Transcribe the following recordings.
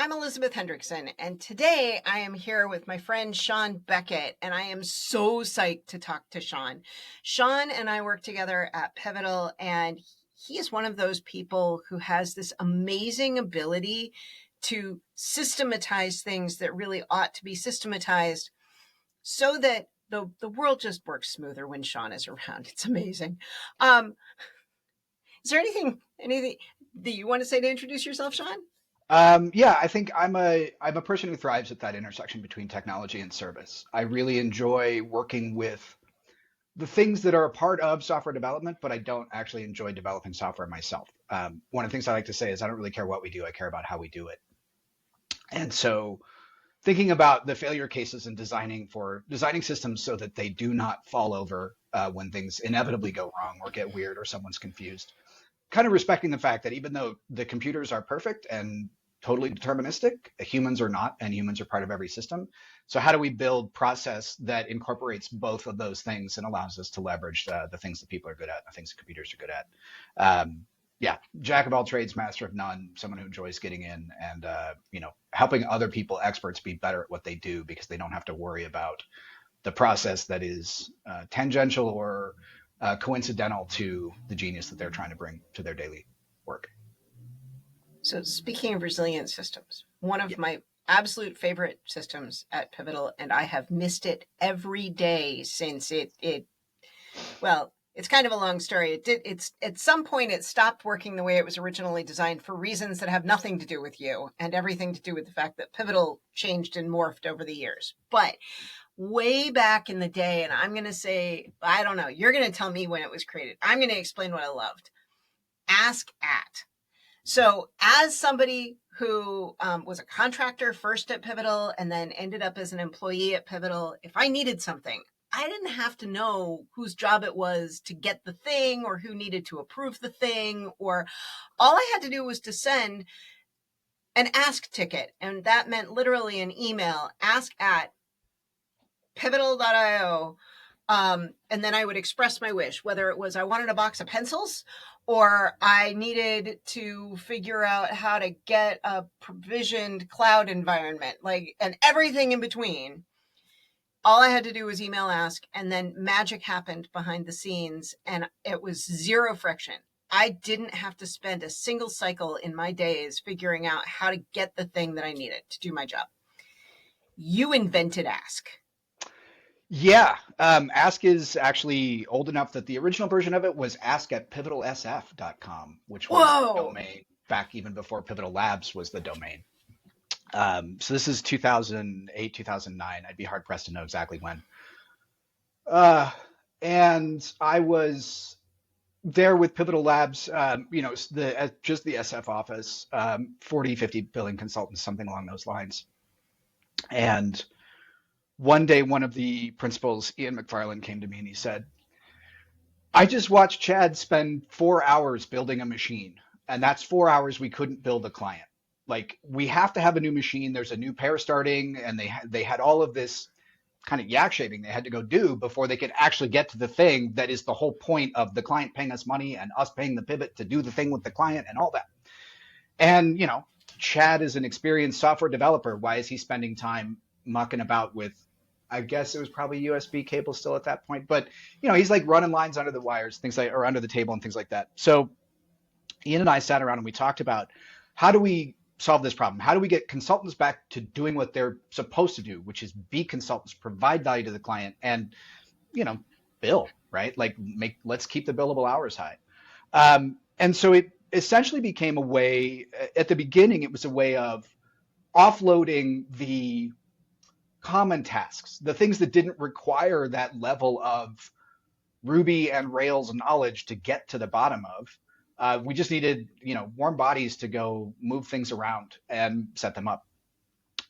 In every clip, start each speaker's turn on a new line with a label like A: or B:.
A: I'm Elisabeth Hendrickson, and today I am here with my friend Sean Beckett, and I am so psyched to talk to Sean. Sean and I work together at Pivotal, and he is one of those people who has this amazing ability to systematize things that really ought to be systematized so that the world just works smoother when Sean is around. It's amazing. Is there anything that you want to say to introduce yourself, Sean?
B: Yeah, I think I'm a person who thrives at that intersection between technology and service. I really enjoy working with the things that are a part of software development, but I don't actually enjoy developing software myself. One of the things I like to say is I don't really care what we do, I care about how we do it. And so thinking about the failure cases and designing systems so that they do not fall over when things inevitably go wrong or get weird or someone's confused, kind of respecting the fact that even though the computers are perfect and totally deterministic, humans are not, and humans are part of every system. So how do we build process that incorporates both of those things and allows us to leverage the things that people are good at, the things that computers are good at? Yeah, jack of all trades, master of none, someone who enjoys getting in and helping other people, experts, be better at what they do because they don't have to worry about the process that is tangential or coincidental to the genius that they're trying to bring to their daily work.
A: So speaking of resilient systems, one of
B: Yeah.
A: my absolute favorite systems at Pivotal, and I have missed it every day since well, it's kind of a long story. It's at some point it stopped working the way it was originally designed for reasons that have nothing to do with you and everything to do with the fact that Pivotal changed and morphed over the years. But way back in the day, and I'm going to say, I don't know, you're going to tell me when it was created. I'm going to explain what I loved. Ask at. So as somebody who was a contractor first at Pivotal and then ended up as an employee at Pivotal, if I needed something, I didn't have to know whose job it was to get the thing or who needed to approve the thing, or all I had to do was to send an ask ticket. And that meant literally an email, ask at pivotal.io. And then I would express my wish, whether it was I wanted a box of pencils or I needed to figure out how to get a provisioned cloud environment, and everything in between. All I had to do was email ask, and then magic happened behind the scenes, and it was zero friction. I didn't have to spend a single cycle in my days figuring out how to get the thing that I needed to do my job. You invented ask.
B: Yeah, Ask is actually old enough that the original version of it was ask at pivotalsf.com, which was the
A: Whoa.
B: domain back even before Pivotal Labs was the domain. So this is 2008, 2009. I'd be hard pressed to know exactly when. Uh, and I was there with Pivotal Labs, just the SF office, 40, 50 billing consultants, something along those lines. And one day, one of the principals, Ian McFarland, came to me and he said, I just watched Chad spend 4 hours building a machine, and that's 4 hours we couldn't build a client. Like, we have to have a new machine. There's a new pair starting, and they had all of this kind of yak shaving they had to go do before they could actually get to the thing that is the whole point of the client paying us money and us paying the pivot to do the thing with the client and all that. And, Chad is an experienced software developer. Why is he spending time mucking about with, I guess it was probably USB cable still at that point, but he's like running lines under the wires, things like, or under the table and things like that. So Ian and I sat around and we talked about how do we solve this problem? How do we get consultants back to doing what they're supposed to do, which is be consultants, provide value to the client, and bill, right? Like let's keep the billable hours high. And so it essentially became a way. At the beginning, it was a way of offloading the common tasks, the things that didn't require that level of Ruby and Rails knowledge to get to the bottom of. We just needed, warm bodies to go move things around and set them up.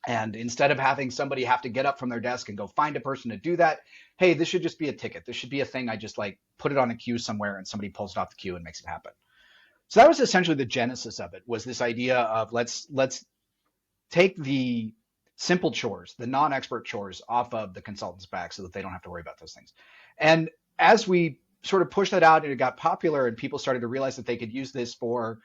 B: And instead of having somebody have to get up from their desk and go find a person to do that, hey, this should just be a ticket. This should be a thing. I just like put it on a queue somewhere and somebody pulls it off the queue and makes it happen. So that was essentially the genesis of it, was this idea of let's take the simple chores, the non-expert chores off of the consultant's back so that they don't have to worry about those things. And as we sort of pushed that out and it got popular and people started to realize that they could use this for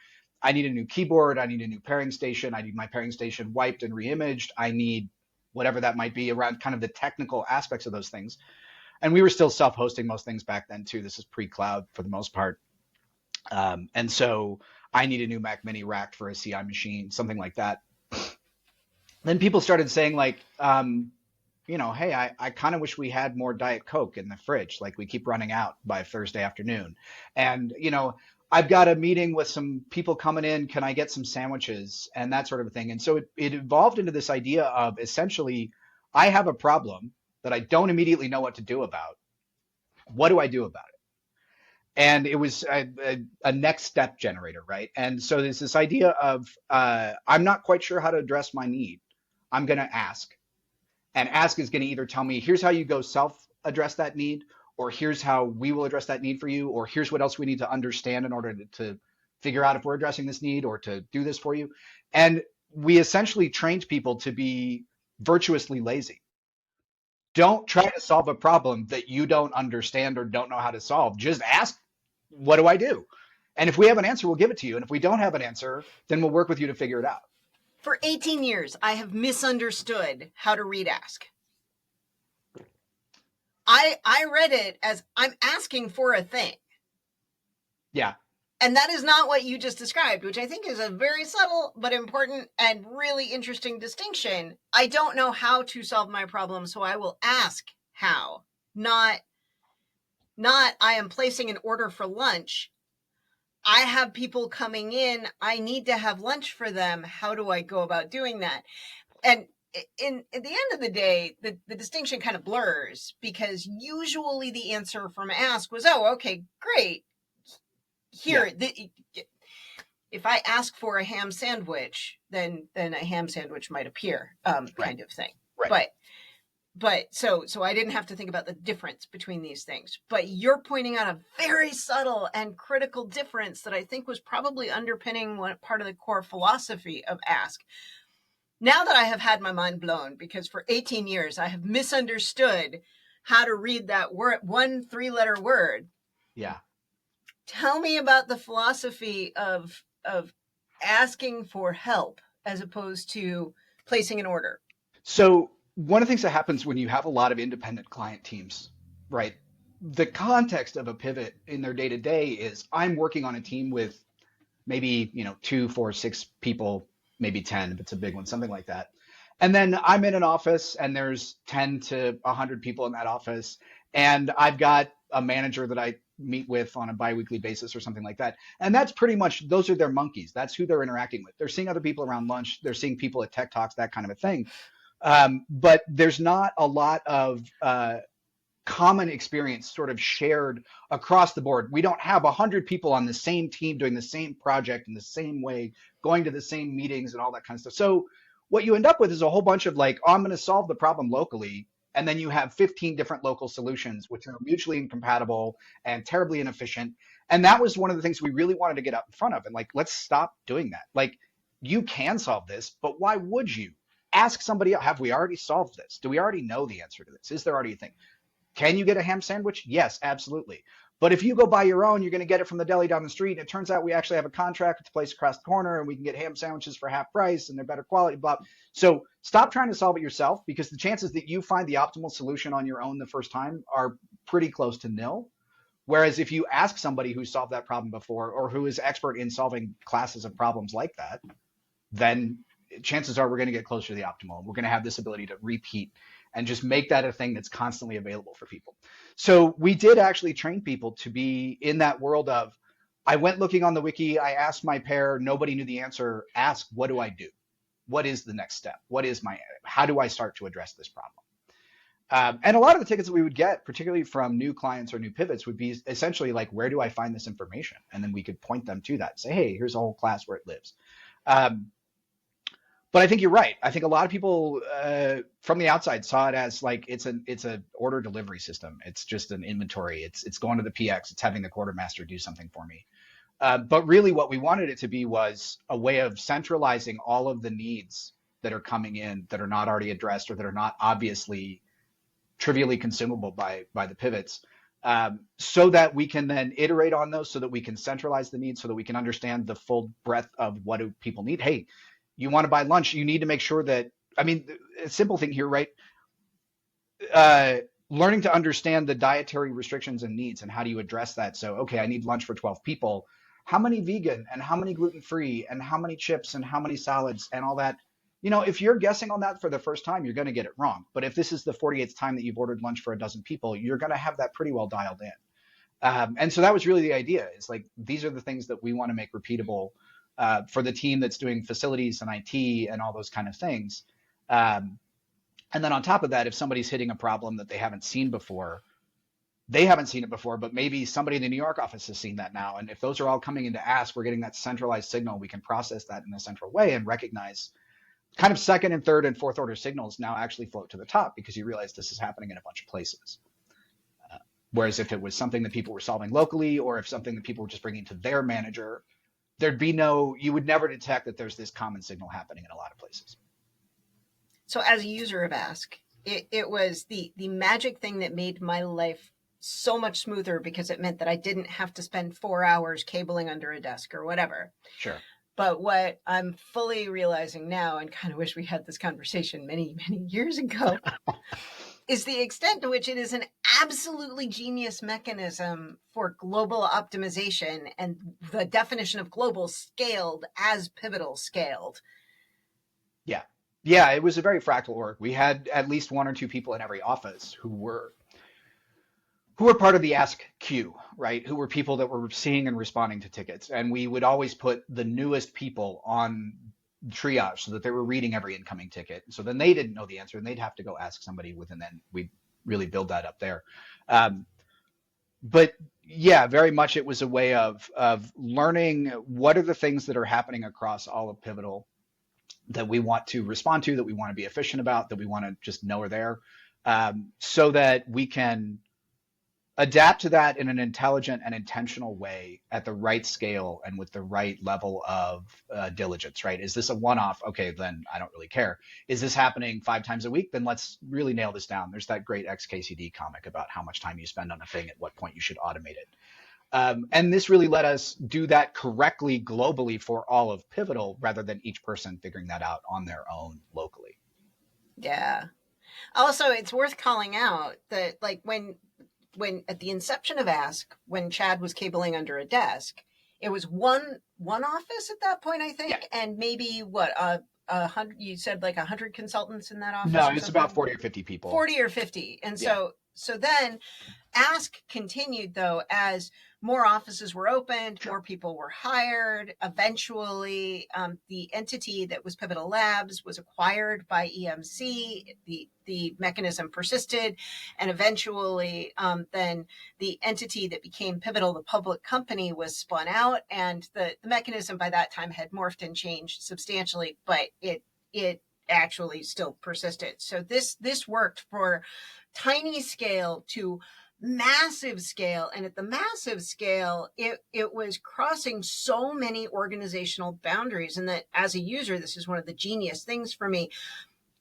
B: I need a new keyboard. I need a new pairing station. I need my pairing station wiped and reimaged. I need whatever that might be around kind of the technical aspects of those things. And we were still self-hosting most things back then too. This is pre-cloud for the most part. And so I need a new Mac Mini racked for a CI machine, something like that. Then people started saying like, hey, I kind of wish we had more Diet Coke in the fridge. Like we keep running out by Thursday afternoon. And, I've got a meeting with some people coming in. Can I get some sandwiches and that sort of thing? And so it evolved into this idea of essentially, I have a problem that I don't immediately know what to do about. What do I do about it? And it was a next step generator, right? And so there's this idea of I'm not quite sure how to address my need. I'm going to ask. And ask is going to either tell me, here's how you go self address that need, or here's how we will address that need for you, or here's what else we need to understand in order to figure out if we're addressing this need or to do this for you. And we essentially trained people to be virtuously lazy. Don't try to solve a problem that you don't understand or don't know how to solve. Just ask, what do I do? And if we have an answer, we'll give it to you. And if we don't have an answer, then we'll work with you to figure it out.
A: For 18 years, I have misunderstood how to read ask. I read it as I'm asking for a thing.
B: Yeah.
A: And that is not what you just described, which I think is a very subtle but important and really interesting distinction. I don't know how to solve my problem, so I will ask how. Not I am placing an order for lunch. I have people coming in. I need to have lunch for them. How do I go about doing that? And at the end of the day, the distinction kind of blurs because usually the answer from ask was, oh, okay, great. Here, yeah. If I ask for a ham sandwich, then a ham sandwich might appear, kind of thing.
B: Right.
A: But so I didn't have to think about the difference between these things. But you're pointing out a very subtle and critical difference that I think was probably underpinning one part of the core philosophy of ask. Now that I have had my mind blown, because for 18 years I have misunderstood how to read that word, 1 3-letter word.
B: Yeah.
A: Tell me about the philosophy of asking for help as opposed to placing an order.
B: So one of the things that happens when you have a lot of independent client teams, right? The context of a pivot in their day to day is I'm working on a team with maybe, 2, 4, 6 people, maybe 10 if it's a big one, something like that. And then I'm in an office and there's 10 to 100 people in that office. And I've got a manager that I meet with on a biweekly basis or something like that. And that's pretty much, those are their monkeys. That's who they're interacting with. They're seeing other people around lunch. They're seeing people at tech talks, that kind of a thing. But there's not a lot of common experience sort of shared across the board. We don't have 100 people on the same team doing the same project in the same way, going to the same meetings and all that kind of stuff. So what you end up with is a whole bunch of like, oh, I'm going to solve the problem locally. And then you have 15 different local solutions, which are mutually incompatible and terribly inefficient. And that was one of the things we really wanted to get out in front of. And like, let's stop doing that. Like, you can solve this, but why would you? Ask somebody else, have we already solved this? Do we already know the answer to this? Is there already a thing? Can you get a ham sandwich? Yes, absolutely. But if you go buy your own, you're going to get it from the deli down the street. And it turns out we actually have a contract with the place across the corner and we can get ham sandwiches for half price and they're better quality, blah. So stop trying to solve it yourself because the chances that you find the optimal solution on your own the first time are pretty close to nil. Whereas if you ask somebody who solved that problem before or who is expert in solving classes of problems like that, then chances are we're going to get closer to the optimal. We're going to have this ability to repeat and just make that a thing that's constantly available for people. So we did actually train people to be in that world of, I went looking on the wiki, I asked my pair, nobody knew the answer, ask, what do I do? What is the next step? How do I start to address this problem? And a lot of the tickets that we would get, particularly from new clients or new pivots, would be essentially like, where do I find this information? And then we could point them to that, say, hey, here's a whole class where it lives. But I think you're right. I think a lot of people from the outside saw it as like it's an order delivery system. It's just an inventory. It's going to the PX. It's having the quartermaster do something for me. But really, what we wanted it to be was a way of centralizing all of the needs that are coming in that are not already addressed or that are not obviously trivially consumable by the pivots so that we can then iterate on those, so that we can centralize the needs, so that we can understand the full breadth of what do people need. Hey, you want to buy lunch, you need to make sure that, I mean, a simple thing here, right? uh, Learning to understand the dietary restrictions and needs, and how do you address that. So, okay, I need lunch for 12 people. How many vegan and how many gluten free and how many chips and how many salads and all that? If you're guessing on that for the first time, you're going to get it wrong. But if this is the 48th time that you've ordered lunch for a dozen people, you're going to have that pretty well dialed in. And so that was really the idea. Is like, these are the things that we want to make repeatable for the team that's doing facilities and IT and all those kind of things. Um, and then on top of that, if somebody's hitting a problem that they haven't seen before, they haven't seen it before, but maybe somebody in the New York office has seen that now. And if those are all coming into Ask, we're getting that centralized signal. We can process that in a central way and recognize kind of second and third and fourth order signals now actually float to the top, because you realize this is happening in a bunch of places. Whereas if it was something that people were solving locally, or if something that people were just bringing to their manager, you would never detect that there's this common signal happening in a lot of places.
A: So as a user of Ask, it was the magic thing that made my life so much smoother, because it meant that I didn't have to spend 4 hours cabling under a desk or whatever.
B: Sure.
A: But what I'm fully realizing now, and kind of wish we had this conversation many, many years ago, is the extent to which it is an absolutely genius mechanism for global optimization, and the definition of global scaled as Pivotal scaled.
B: Yeah. Yeah, it was a very fractal org. We had at least one or two people in every office who were part of the Ask queue, right? Who were people that were seeing and responding to tickets. And we would always put the newest people on triage, so that they were reading every incoming ticket. So then they didn't know the answer and they'd have to go ask somebody within, then we'd really build that up there. Um, but yeah, very much it was a way of learning what are the things that are happening across all of Pivotal that we want to respond to, that we want to be efficient about, that we want to just know are there, so that we can adapt to that in an intelligent and intentional way at the right scale and with the right level of diligence, right? Is this a one-off? Okay, then I don't really care. Is this happening 5 times a week? Then let's really nail this down. There's that great XKCD comic about how much time you spend on a thing, at what point you should automate it. And this really let us do that correctly globally for all of Pivotal, rather than each person figuring that out on their own locally.
A: Yeah. Also, it's worth calling out that, like, when at the inception of Ask, when Chad was cabling under a desk, it was one office at that point, I think,
B: Yeah.
A: and maybe what, 100. You said like 100 consultants in that office.
B: No,
A: or
B: it's
A: something?
B: about 40 or 50 people.
A: 40 or 50, and
B: Yeah.
A: so then Ask continued, though, as more offices were opened,
B: Sure.
A: more people were hired. Eventually, the entity that was Pivotal Labs was acquired by EMC. The mechanism persisted, and eventually, then the entity that became Pivotal, the public company, was spun out, and the mechanism by that time had morphed and changed substantially, but it actually still persisted. So this worked for tiny scale to massive scale, and at the massive scale it was crossing so many organizational boundaries, and that as a user, this is one of the genius things for me.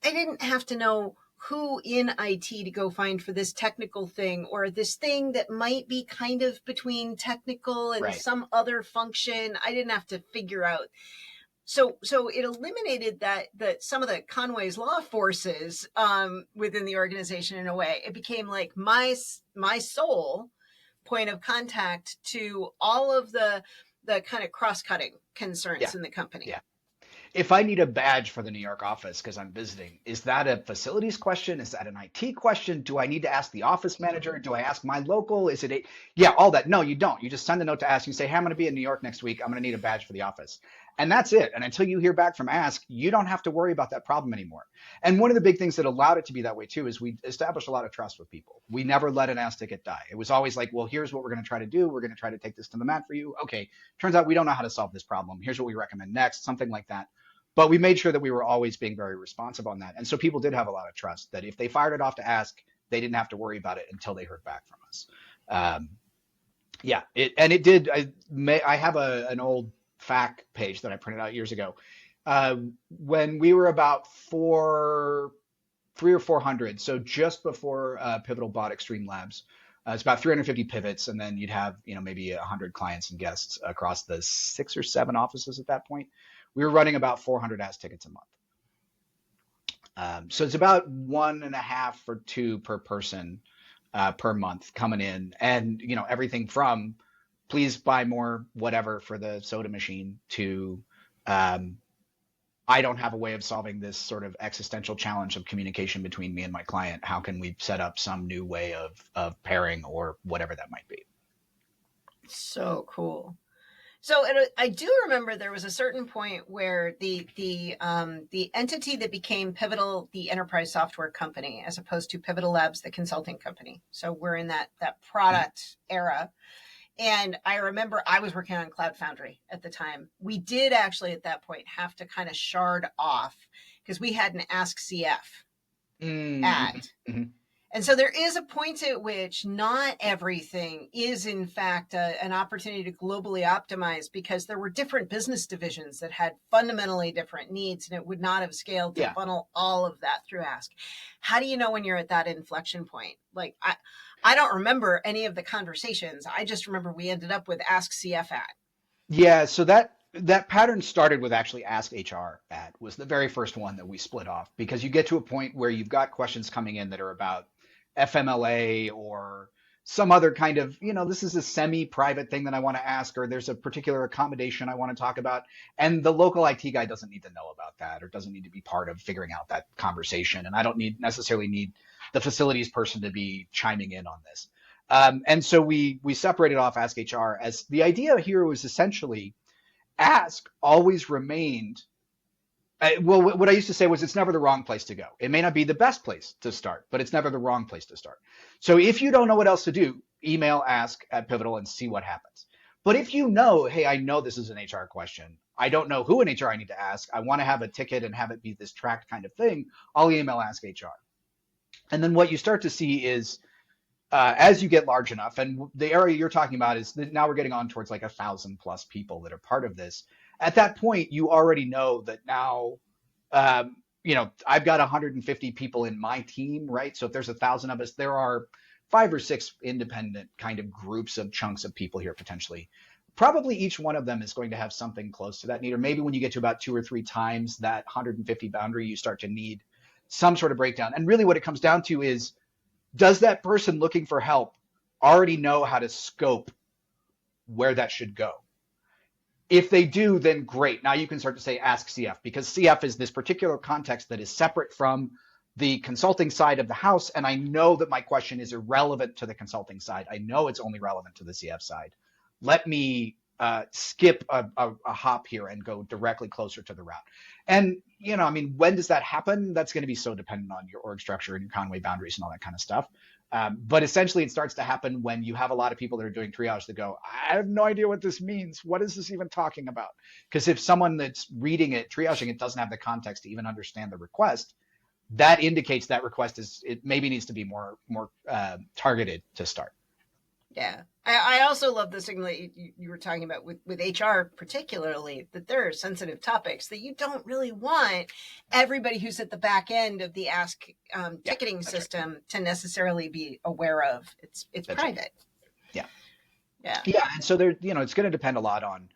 A: I didn't have to know who in IT to go find for this technical thing, or this thing that might be kind of between technical and
B: Right.
A: some other function. I didn't have to figure out. So it eliminated that some of the Conway's law forces within the organization in a way. It became like my sole point of contact to all of the kind of cross-cutting concerns
B: Yeah.
A: in the company.
B: Yeah. If I need a badge for the New York office because I'm visiting, is that a facilities question? Is that an IT question? Do I need to ask the office manager? Do I ask my local? Is it yeah, all that. No, you don't. You just send a note to Ask. You say, hey, I'm going to be in New York next week. I'm going to need a badge for the office. And that's it. And until you hear back from Ask, you don't have to worry about that problem anymore. And one of the big things that allowed it to be that way too is we established a lot of trust with people. We never let an Ask ticket die. It was always like, well, here's what we're going to try to do. We're going to try to take this to the mat for you. Okay, turns out we don't know how to solve this problem. Here's what we recommend next, something like that. But we made sure that we were always being very responsive on that. And so people did have a lot of trust that if they fired it off to Ask, they didn't have to worry about it until they heard back from us. Yeah, it did. I have an old FAQ page that I printed out years ago. When we were about 300 or 400, so just before Pivotal bought Extreme Labs, It's about 350 pivots, and then you'd have maybe 100 clients and guests across the 6 or 7 offices at that point. We were running about 400 ask tickets a month. So it's about 1.5 or 2 per person per month coming in, and everything from please buy more whatever for the soda machine to um, I don't have a way of solving this sort of existential challenge of communication between me and my client. How can we set up some new way of pairing or whatever that might be?
A: So cool. So I do remember there was a certain point where the entity that became Pivotal, the enterprise software company, as opposed to Pivotal Labs, the consulting company. So we're in that product era. And I remember I was working on Cloud Foundry at the time. We did actually at that point have to kind of shard off because we had an Ask CF
B: Mm-hmm.
A: ad.
B: Mm-hmm.
A: And so there is a point at which not everything is, in fact, an opportunity to globally optimize, because there were different business divisions that had fundamentally different needs, and it would not have scaled to
B: Yeah.
A: funnel all of that through Ask. How do you know when you're at that inflection point? Like, I don't remember any of the conversations. I just remember we ended up with Ask CF ad.
B: Yeah, so that pattern started with actually Ask HR ad was the very first one that we split off, because you get to a point where you've got questions coming in that are about FMLA or some other kind of, this is a semi-private thing that I want to ask, or there's a particular accommodation I want to talk about, and the local IT guy doesn't need to know about that or doesn't need to be part of figuring out that conversation, and I don't necessarily need the facilities person to be chiming in on this. And so we separated off Ask HR, as the idea here was essentially Ask always remained. Well, what I used to say was it's never the wrong place to go. It may not be the best place to start, but it's never the wrong place to start. So if you don't know what else to do, email Ask at Pivotal and see what happens. But if you know, hey, I know this is an HR question, I don't know who in HR I need to ask, I want to have a ticket and have it be this tracked kind of thing, I'll email Ask HR. And then what you start to see is as you get large enough, and the area you're talking about is that now we're getting on towards like 1,000+ people that are part of this. At that point, you already know that now, I've got 150 people in my team, right? So if there's 1,000 of us, there are 5 or 6 independent kind of groups of chunks of people here potentially. Probably each one of them is going to have something close to that need, or maybe when you get to about 2 or 3 times that 150 boundary, you start to need some sort of breakdown. And really what it comes down to is, does that person looking for help already know how to scope where that should go? If they do, then great. Now you can start to say Ask CF, because CF is this particular context that is separate from the consulting side of the house. And I know that my question is irrelevant to the consulting side. I know it's only relevant to the CF side. Let me skip a hop here and go directly closer to the route. And, when does that happen? That's going to be so dependent on your org structure and your Conway boundaries and all that kind of stuff. But essentially, it starts to happen when you have a lot of people that are doing triage that go, I have no idea what this means. What is this even talking about? Because if someone that's reading it, triaging it, doesn't have the context to even understand the request, that indicates that request it maybe needs to be more targeted to start.
A: Yeah. I also love the signal that you were talking about with HR, particularly, that there are sensitive topics that you don't really want everybody who's at the back end of the Ask ticketing system to necessarily be aware of. It's that's private. Right.
B: Yeah.
A: Yeah.
B: Yeah. And so there, it's going to depend a lot on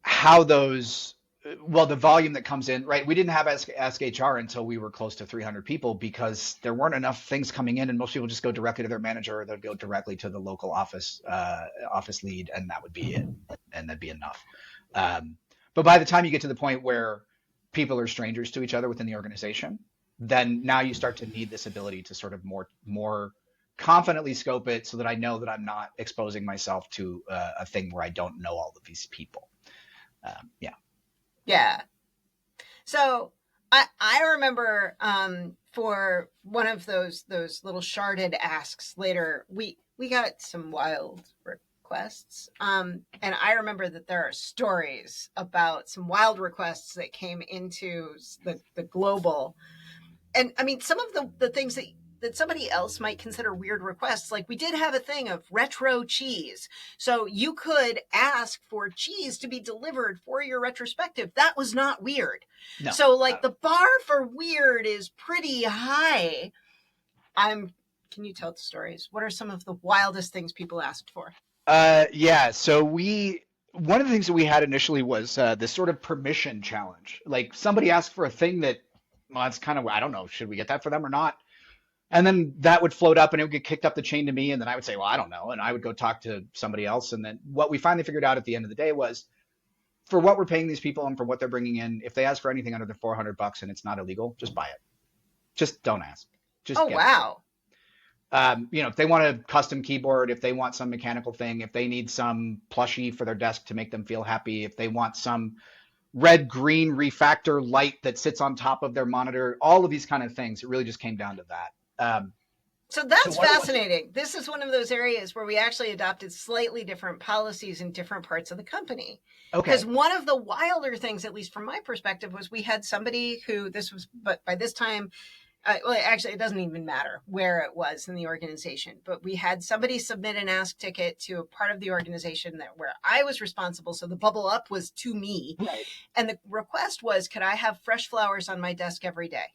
B: how those, the volume that comes in, right? We didn't have Ask HR until we were close to 300 people, because there weren't enough things coming in, and most people just go directly to their manager, or they'd go directly to the local office lead, and that would be it, and that'd be enough. But by the time you get to the point where people are strangers to each other within the organization, then now you start to need this ability to sort of more confidently scope it, so that I know that I'm not exposing myself to a thing where I don't know all of these people. Yeah.
A: Yeah. So I remember for one of those little sharded asks later, we got some wild requests. And I remember that there are stories about some wild requests that came into the global. And I mean, some of the things that somebody else might consider weird requests. Like, we did have a thing of retro cheese. So you could ask for cheese to be delivered for your retrospective. That was not weird. No. So like the bar for weird is pretty high. I'm Can you tell the stories? What are some of the wildest things people asked for?
B: Yeah. So one of the things that we had initially was this sort of permission challenge. Like somebody asked for a thing that, well, that's kind of, I don't know, should we get that for them or not? And then that would float up and it would get kicked up the chain to me. And then I would say, well, I don't know. And I would go talk to somebody else. And then what we finally figured out at the end of the day was for what we're paying these people and for what they're bringing in, if they ask for anything under the $400 and it's not illegal, just buy it. Just don't ask. Just
A: Oh,
B: get it.
A: wow.
B: If they want a custom keyboard, if they want some mechanical thing, if they need some plushie for their desk to make them feel happy, if they want some red green refactor light that sits on top of their monitor, all of these kind of things, it really just came down to that.
A: So that's fascinating. This is one of those areas where we actually adopted slightly different policies in different parts of the company.
B: Okay.
A: Because one of the wilder things, at least from my perspective, was we had somebody who but by this time, well, actually, it doesn't even matter where it was in the organization, but we had somebody submit an ask ticket to a part of the organization where I was responsible. So the bubble up was to me.
B: Right.
A: And the request was, could I have fresh flowers on my desk every day?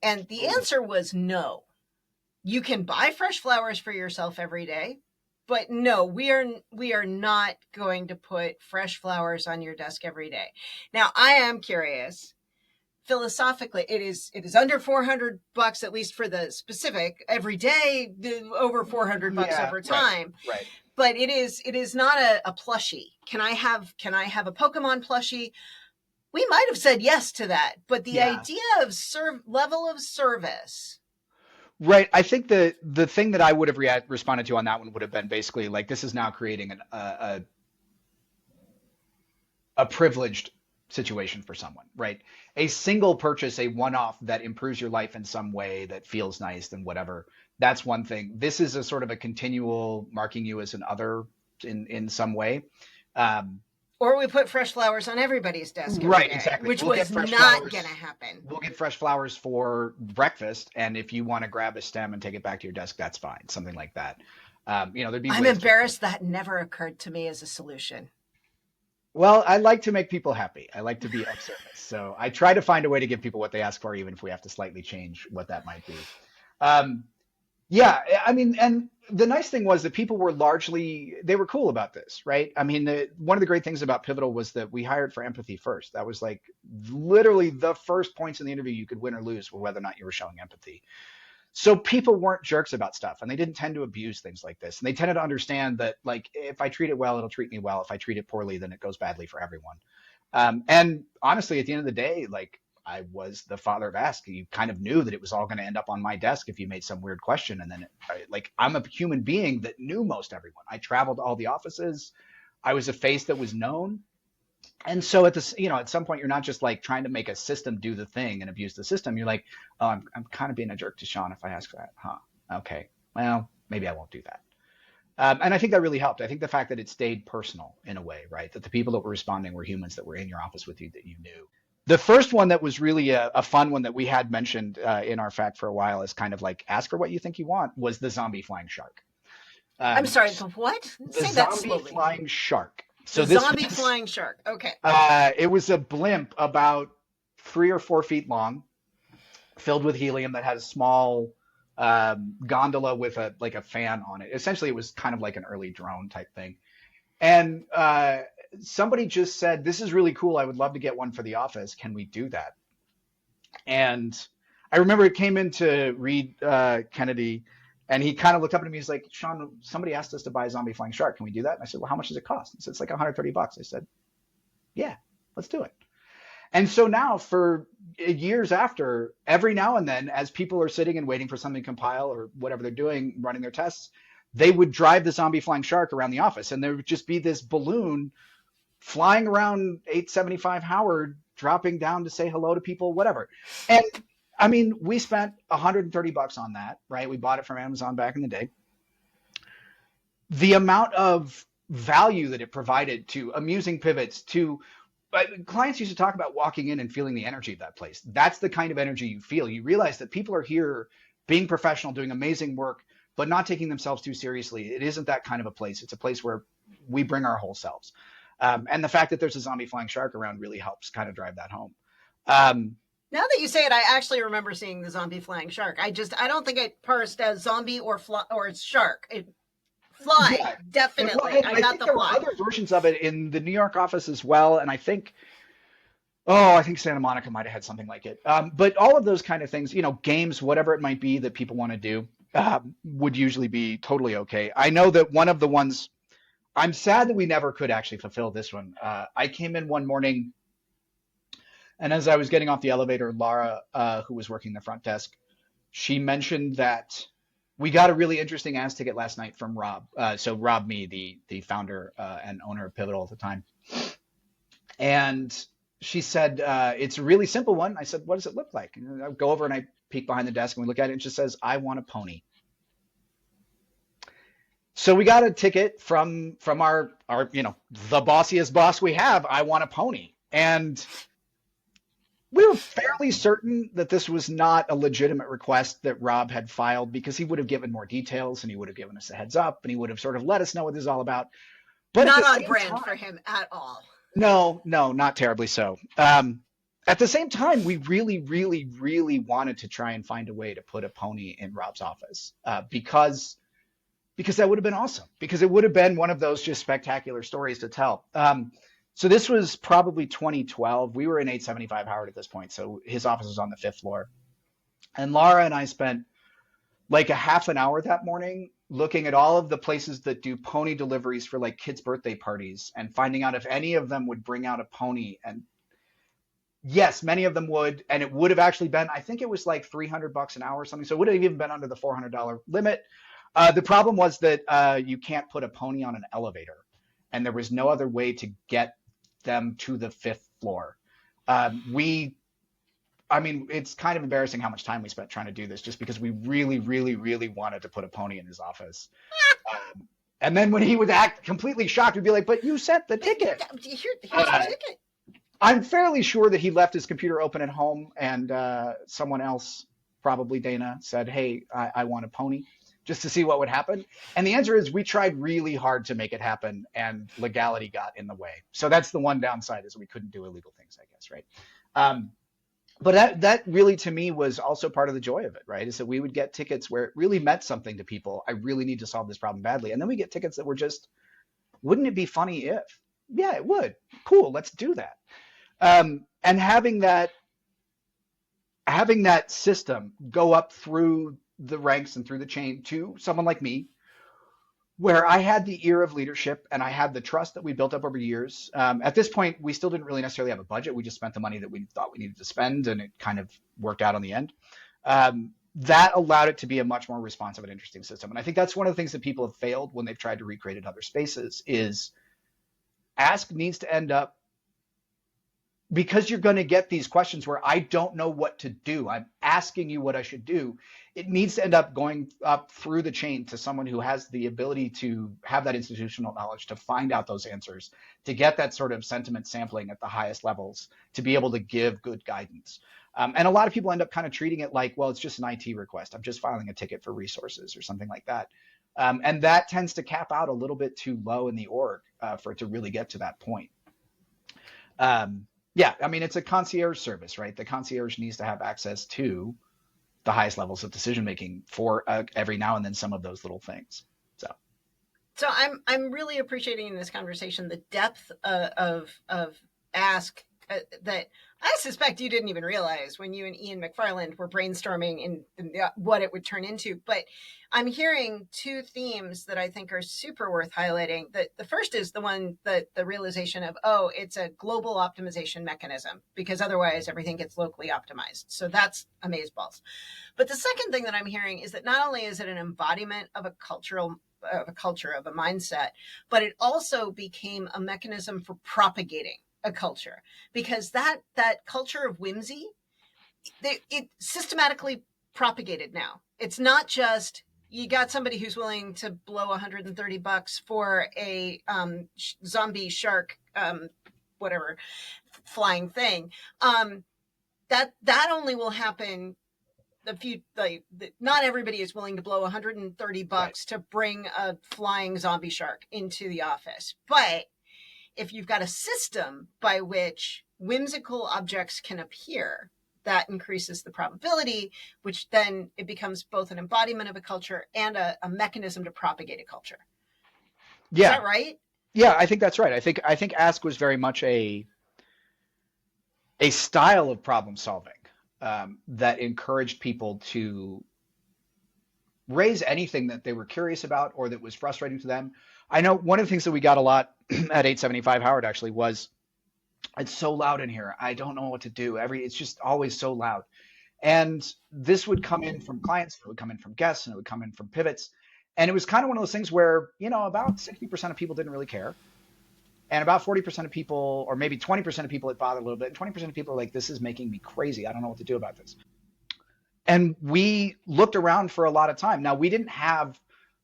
A: And the answer was no. You can buy fresh flowers for yourself every day, but no, we are not going to put fresh flowers on your desk every day. Now, I am curious. Philosophically, it is under $400, at least for the specific every day, over $400 over time.
B: Right.
A: But it is not a plushie. Can I have a Pokemon plushie? We might have said yes to that, but the idea of level of service.
B: Right. I think the thing that I would have responded to on that one would have been basically like, this is now creating a privileged situation for someone, right? A single purchase, a one-off that improves your life in some way that feels nice and whatever. That's one thing. This is a sort of a continual marking you as an other in some way.
A: Or we put fresh flowers on everybody's desk every
B: right,
A: day,
B: exactly.
A: Which
B: we'll
A: was not going to happen.
B: We'll get fresh flowers for breakfast, and if you want to grab a stem and take it back to your desk, that's fine. Something like that. There'd be.
A: I'm embarrassed that never occurred to me as a solution.
B: Well, I like to make people happy. I like to be of service. So I try to find a way to give people what they ask for, even if we have to slightly change what that might be. Yeah, I mean, and the nice thing was that people were they were cool about this, right? I mean, one of the great things about Pivotal was that we hired for empathy first. That was like literally the first points in the interview you could win or lose were whether or not you were showing empathy. So people weren't jerks about stuff, and they didn't tend to abuse things like this. And they tended to understand that, like, if I treat it well, it'll treat me well. If I treat it poorly, then it goes badly for everyone. And honestly, at the end of the day, like, I was the father of ask. You kind of knew that it was all going to end up on my desk if you made some weird question. And then, I'm a human being that knew most everyone. I traveled to all the offices. I was a face that was known. And so at some point, you're not just like trying to make a system do the thing and abuse the system. You're like, oh, I'm kind of being a jerk to Sean if I ask for that. Huh? Okay. Well, maybe I won't do that. And I think that really helped. I think the fact that it stayed personal in a way, right? That the people that were responding were humans that were in your office with you that you knew. The first one that was really a fun one that we had mentioned in our fact for a while is kind of like ask for what you think you want was the zombie flying shark.
A: I'm sorry, the what?
B: Say that slowly. Zombie flying shark.
A: So the zombie flying shark. Okay.
B: It was a blimp about 3 or 4 feet long, filled with helium that had a small gondola with a fan on it. Essentially, it was kind of like an early drone type thing. And somebody just said, "This is really cool. I would love to get one for the office. Can we do that?" And I remember it came into Reed Kennedy. And he kind of looked up at me. He's like, "Sean, somebody asked us to buy a zombie flying shark. Can we do that?" And I said, "Well, how much does it cost?" He said, "It's like $130." I said, "Yeah, let's do it." And so now for years after, every now and then, as people are sitting and waiting for something to compile or whatever they're doing, running their tests, they would drive the zombie flying shark around the office. And there would just be this balloon flying around 875 Howard, dropping down to say hello to people, whatever. And I mean, we spent $130 on that, right? We bought it from Amazon back in the day. The amount of value that it provided to amusing pivots, to clients used to talk about walking in and feeling the energy of that place. That's the kind of energy you feel. You realize that people are here being professional, doing amazing work, but not taking themselves too seriously. It isn't that kind of a place. It's a place where we bring our whole selves. And the fact that there's a zombie flying shark around really helps kind of drive that home.
A: Now that you say it, I actually remember seeing the zombie flying shark. I don't think I parsed as zombie or shark. Fly,
B: Yeah,
A: definitely.
B: and
A: I
B: I
A: got
B: think
A: the
B: there were
A: fly.
B: other versions of it in the New York office as well. And I think Santa Monica might have had something like it. But all of those kind of things, games, whatever it might be that people want to do, would usually be totally okay. I know that one of the ones, I'm sad that we never could actually fulfill this one. I came in one morning, and as I was getting off the elevator, Laura, who was working the front desk, she mentioned that we got a really interesting ass ticket last night from Rob. So Rob, me, the founder and owner of Pivotal at the time, and she said it's a really simple one. I said, "What does it look like?" And I go over and I peek behind the desk and we look at it, and it just says, "I want a pony." So we got a ticket from our the bossiest boss we have. I want a pony, and we were fairly certain that this was not a legitimate request that Rob had filed because he would have given more details and he would have given us a heads up and he would have sort of let us know what this is all about. But at the
A: Not on
B: same
A: brand for
B: time,
A: him at all.
B: no, no, not terribly so. At the same time, we really, really, really wanted to try and find a way to put a pony in Rob's office because that would have been awesome. Because it would have been one of those just spectacular stories to tell. So this was probably 2012. We were in 875 Howard at this point, so his office was on the fifth floor. And Laura and I spent like a half an hour that morning looking at all of the places that do pony deliveries for like kids' birthday parties and finding out if any of them would bring out a pony. And yes, many of them would. And it would have actually been, I think it was like $300 an hour or something. So it would have even been under the $400 limit. The problem was that you can't put a pony on an elevator, and there was no other way to get them to the fifth floor. We I mean, it's kind of embarrassing how much time we spent trying to do this just because we really, really, really wanted to put a pony in his office. And then when he would act completely shocked, we'd be like, but you sent the ticket.
A: Here's the ticket.
B: I'm fairly sure that he left his computer open at home and someone else, probably Dana, said, hey, I want a pony just to see what would happen. And the answer is we tried really hard to make it happen and legality got in the way. So that's the one downside is we couldn't do illegal things, I guess, right? Um, but that really to me was also part of the joy of it, right? Is that we would get tickets where it really meant something to people. I really need to solve this problem badly. And then we get tickets that were just, wouldn't it be funny if? Yeah, it would. Cool, let's do that. And having that system go up through the ranks and through the chain to someone like me, where I had the ear of leadership and I had the trust that we built up over years. At this point, we still didn't really necessarily have a budget. We just spent the money that we thought we needed to spend, and it kind of worked out on the end. That allowed it to be a much more responsive and interesting system. And I think that's one of the things that people have failed when they've tried to recreate in other spaces is ask needs to end up because you're going to get these questions where I don't know what to do. I'm asking you what I should do. It needs to end up going up through the chain to someone who has the ability to have that institutional knowledge to find out those answers, to get that sort of sentiment sampling at the highest levels, to be able to give good guidance. And a lot of people end up kind of treating it like, well, it's just an IT request. I'm just filing a ticket for resources or something like that. And that tends to cap out a little bit too low in the org for it to really get to that point. Yeah, I mean, it's a concierge service, right? The concierge needs to have access to the highest levels of decision making for every now and then some of those little things.
A: So I'm really appreciating in this conversation the depth of ask that I suspect you didn't even realize when you and Ian McFarland were brainstorming in what it would turn into. But I'm hearing two themes that I think are super worth highlighting. The first is the one that the realization of, oh, it's a global optimization mechanism because otherwise everything gets locally optimized. So that's amazeballs. But the second thing that I'm hearing is that not only is it an embodiment of a culture, of a mindset, but it also became a mechanism for propagating a culture because that culture of whimsy, it systematically propagated now. It's not just you got somebody who's willing to blow $130 for a zombie shark, whatever flying thing. That only will happen not everybody is willing to blow $130
B: Right.
A: to bring a flying zombie shark into the office. But if you've got a system by which whimsical objects can appear, that increases the probability, which then it becomes both an embodiment of a culture and a mechanism to propagate a culture. Is
B: Yeah.
A: that right?
B: Yeah, I think that's right. I think Ask was very much a style of problem solving that encouraged people to raise anything that they were curious about or that was frustrating to them. I know one of the things that we got a lot at 875 Howard actually was, it's so loud in here. I don't know what to do. It's just always so loud. And this would come in from clients, it would come in from guests, and it would come in from pivots. And it was kind of one of those things where, about 60% of people didn't really care. And about 40% of people, or maybe 20% of people, it bothered a little bit. And 20% of people are like, this is making me crazy. I don't know what to do about this. And we looked around for a lot of time. Now, we didn't have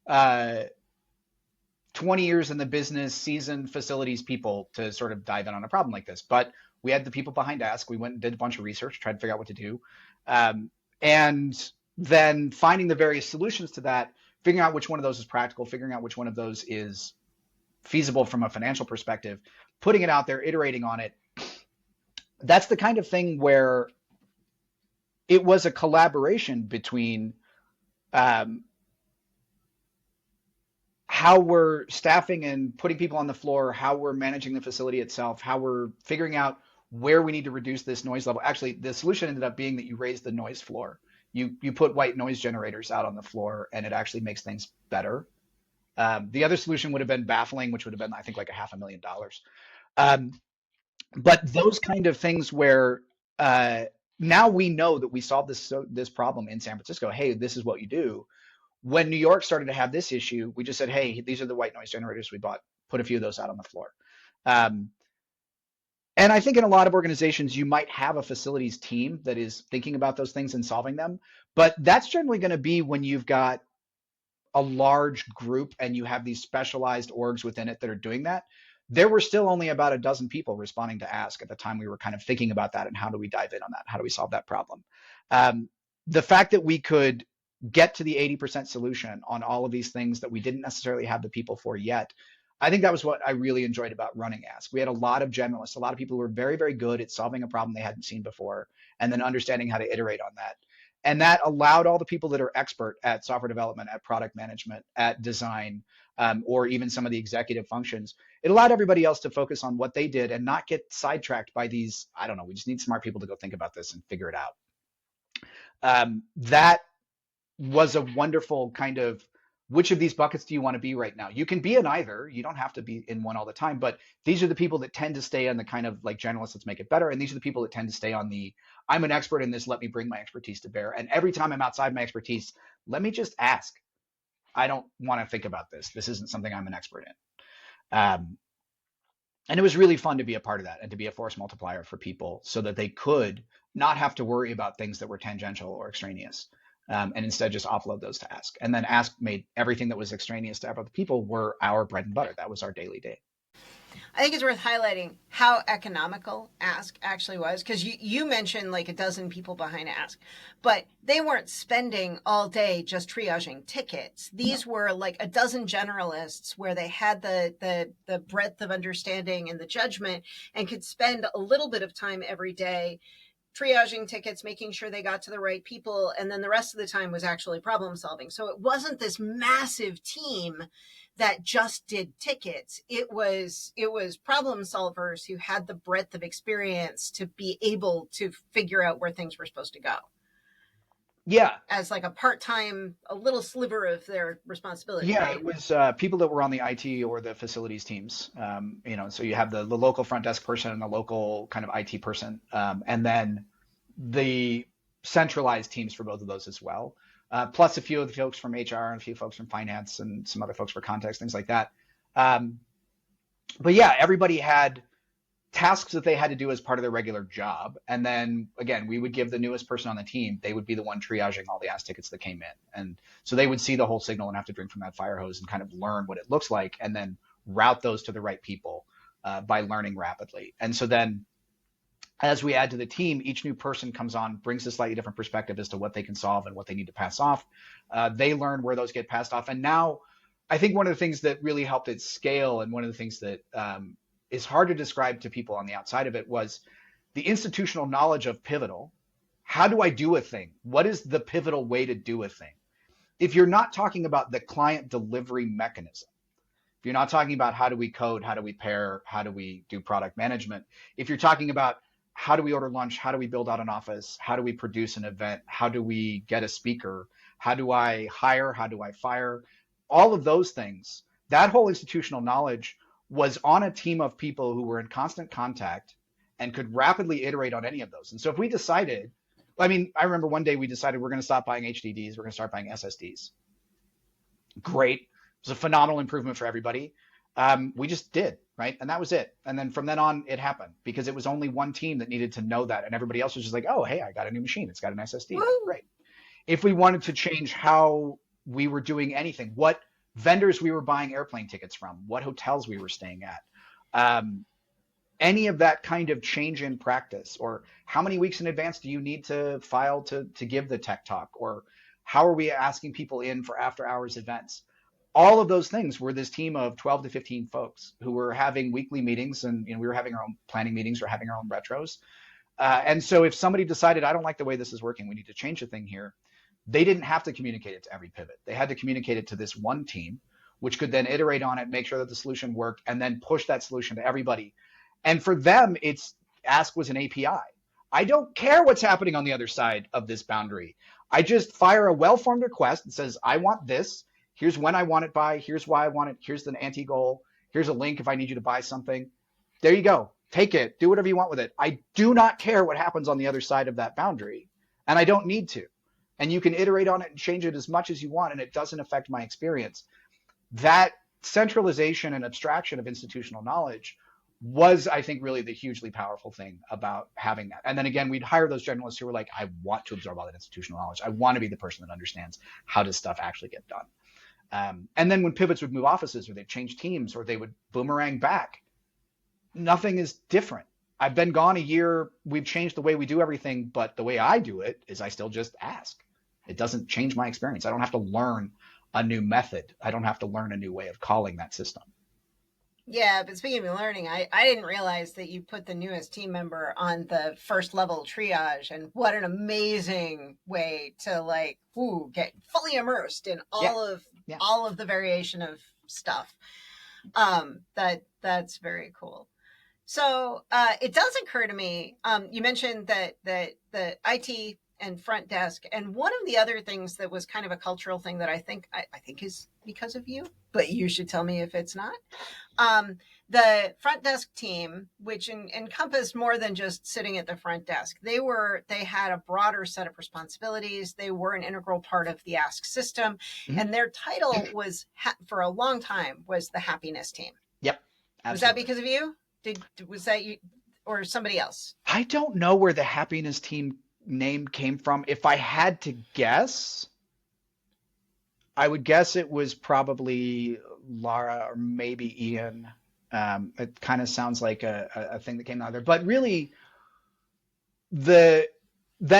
B: uh, 20 years in the business, seasoned facilities people to sort of dive in on a problem like this, but we had the people behind Ask. We went and did a bunch of research, tried to figure out what to do. And then finding the various solutions to that, figuring out which one of those is practical, figuring out which one of those is feasible from a financial perspective, putting it out there, iterating on it. That's the kind of thing where it was a collaboration between how we're staffing and putting people on the floor, how we're managing the facility itself, how we're figuring out where we need to reduce this noise level. Actually, the solution ended up being that you raise the noise floor. You put white noise generators out on the floor, and it actually makes things better. The other solution would have been baffling, which would have been, I think, like $500,000. Um, but those kind of things where now we know that we solved this problem in San Francisco. Hey, this is what you do. When New York started to have this issue, we just said, hey, these are the white noise generators we bought. Put a few of those out on the floor. Um, and I think in a lot of organizations, you might have a facilities team that is thinking about those things and solving them. But that's generally going to be when you've got a large group and you have these specialized orgs within it that are doing that. There were still only about a dozen people responding to Ask at the time we were kind of thinking about that and how do we dive in on that? How do we solve that problem? The fact that we could get to the 80% solution on all of these things that we didn't necessarily have the people for yet, I think that was what I really enjoyed about running Ask. We had a lot of generalists, a lot of people who were very, very good at solving a problem they hadn't seen before and then understanding how to iterate on that. And that allowed all the people that are expert at software development, at product management, at design, or even some of the executive functions. It allowed everybody else to focus on what they did and not get sidetracked by these, I don't know, we just need smart people to go think about this and figure it out. That was a wonderful kind of, which of these buckets do you want to be right now? You can be in either. You don't have to be in one all the time, but these are the people that tend to stay on the kind of like generalists, let's make it better. And these are the people that tend to stay on the, I'm an expert in this, let me bring my expertise to bear. And every time I'm outside my expertise, let me just ask. I don't want to think about this. This isn't something I'm an expert in. And it was really fun to be a part of that and to be a force multiplier for people so that they could not have to worry about things that were tangential or extraneous. And instead just offload those to Ask. And then Ask made everything that was extraneous to other people were our bread and butter. That was our daily day.
A: I think it's worth highlighting how economical Ask actually was, because you mentioned like a dozen people behind Ask, but they weren't spending all day just triaging tickets. These were like a dozen generalists where they had the breadth of understanding and the judgment and could spend a little bit of time every day triaging tickets, making sure they got to the right people, and then the rest of the time was actually problem solving. So it wasn't this massive team that just did tickets. It was problem solvers who had the breadth of experience to be able to figure out where things were supposed to go.
B: Yeah.
A: As like a part-time, a little sliver of their responsibility.
B: Yeah,
A: right?
B: it was people that were on the IT or the facilities teams. So you have the local front desk person and the local kind of IT person, and then the centralized teams for both of those as well. Plus a few of the folks from HR and a few folks from finance and some other folks for context, things like that. But yeah, everybody had tasks that they had to do as part of their regular job. And then again, we would give the newest person on the team, they would be the one triaging all the Ask tickets that came in. And so they would see the whole signal and have to drink from that fire hose and kind of learn what it looks like and then route those to the right people by learning rapidly. And so then as we add to the team, each new person comes on, brings a slightly different perspective as to what they can solve and what they need to pass off. They learn where those get passed off. And now I think one of the things that really helped it scale and one of the things that is hard to describe to people on the outside of it was the institutional knowledge of Pivotal how do I do a thing? What is the pivotal way to do a thing? If you're not talking about the client delivery mechanism, if you're not talking about how do we code, how do we pair, how do we do product management, if you're talking about how do we order lunch, how do we build out an office, how do we produce an event, how do we get a speaker, how do I hire, how do I fire, all of those things, that whole institutional knowledge was on a team of people who were in constant contact and could rapidly iterate on any of those. And so if we decided, I mean, I remember one day we decided we're going to stop buying HDDs, we're going to start buying SSDs. Great. It was a phenomenal improvement for everybody. We just did, right? And that was it. And then from then on, it happened because it was only one team that needed to know that. And everybody else was just like, oh, hey, I got a new machine. It's got an SSD. Like, great. If we wanted to change how we were doing anything, what vendors we were buying airplane tickets from, what hotels we were staying at, any of that kind of change in practice, or how many weeks in advance do you need to file to give the tech talk, or how are we asking people in for after hours events? All of those things were this team of 12 to 15 folks who were having weekly meetings, and we were having our own planning meetings or having our own retros. And so if somebody decided, I don't like the way this is working, we need to change the thing here, they didn't have to communicate it to every pivot. They had to communicate it to this one team, which could then iterate on it, make sure that the solution worked, and then push that solution to everybody. And for them, it's Ask was an API. I don't care what's happening on the other side of this boundary. I just fire a well-formed request that says, I want this. Here's when I want it by. Here's why I want it. Here's the anti-goal. Here's a link if I need you to buy something. There you go. Take it. Do whatever you want with it. I do not care what happens on the other side of that boundary, and I don't need to. And you can iterate on it and change it as much as you want, and it doesn't affect my experience. That centralization and abstraction of institutional knowledge was, I think, really the hugely powerful thing about having that. And then again, we'd hire those generalists who were like, I want to absorb all that institutional knowledge. I want to be the person that understands how does stuff actually get done. And then when pivots would move offices, or they'd change teams, or they would boomerang back, nothing is different. I've been gone a year. We've changed the way we do everything, but the way I do it is I still just ask. It doesn't change my experience. I don't have to learn a new method. I don't have to learn a new way of calling that system.
A: Yeah, but speaking of learning, I didn't realize that you put the newest team member on the first level triage, and what an amazing way to like get fully immersed in all of the variation of stuff. That's very cool. So it does occur to me, you mentioned that the IT and front desk, and one of the other things that was kind of a cultural thing that I think is because of you, but you should tell me if it's not. The front desk team, which encompassed more than just sitting at the front desk, they had a broader set of responsibilities. They were an integral part of the Ask system, and their title was for a long time was the happiness team.
B: Yep, absolutely.
A: Was that because of you? Was that you or somebody else?
B: I don't know where the happiness team name came from. If I had to guess, I would guess it was probably Lara or maybe Ian. It kind of sounds like a thing that came out there. But really, that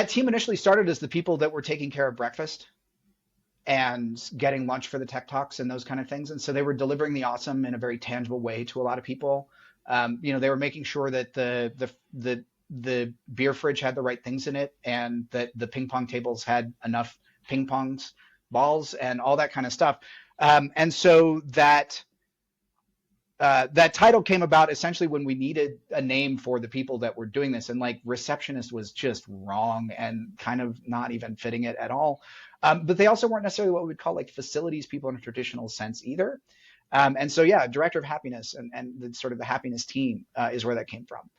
B: team initially started as the people that were taking care of breakfast and getting lunch for the tech talks and those kind of things. And so they were delivering the awesome in a very tangible way to a lot of people. They were making sure that the beer fridge had the right things in it, and that the ping pong tables had enough ping pongs, balls, and all that kind of stuff. And so that title came about essentially when we needed a name for the people that were doing this, and like receptionist was just wrong and kind of not even fitting it at all. But they also weren't necessarily what we would call like facilities people in a traditional sense either. And so, yeah, director of happiness and the sort of the happiness team is where that came from.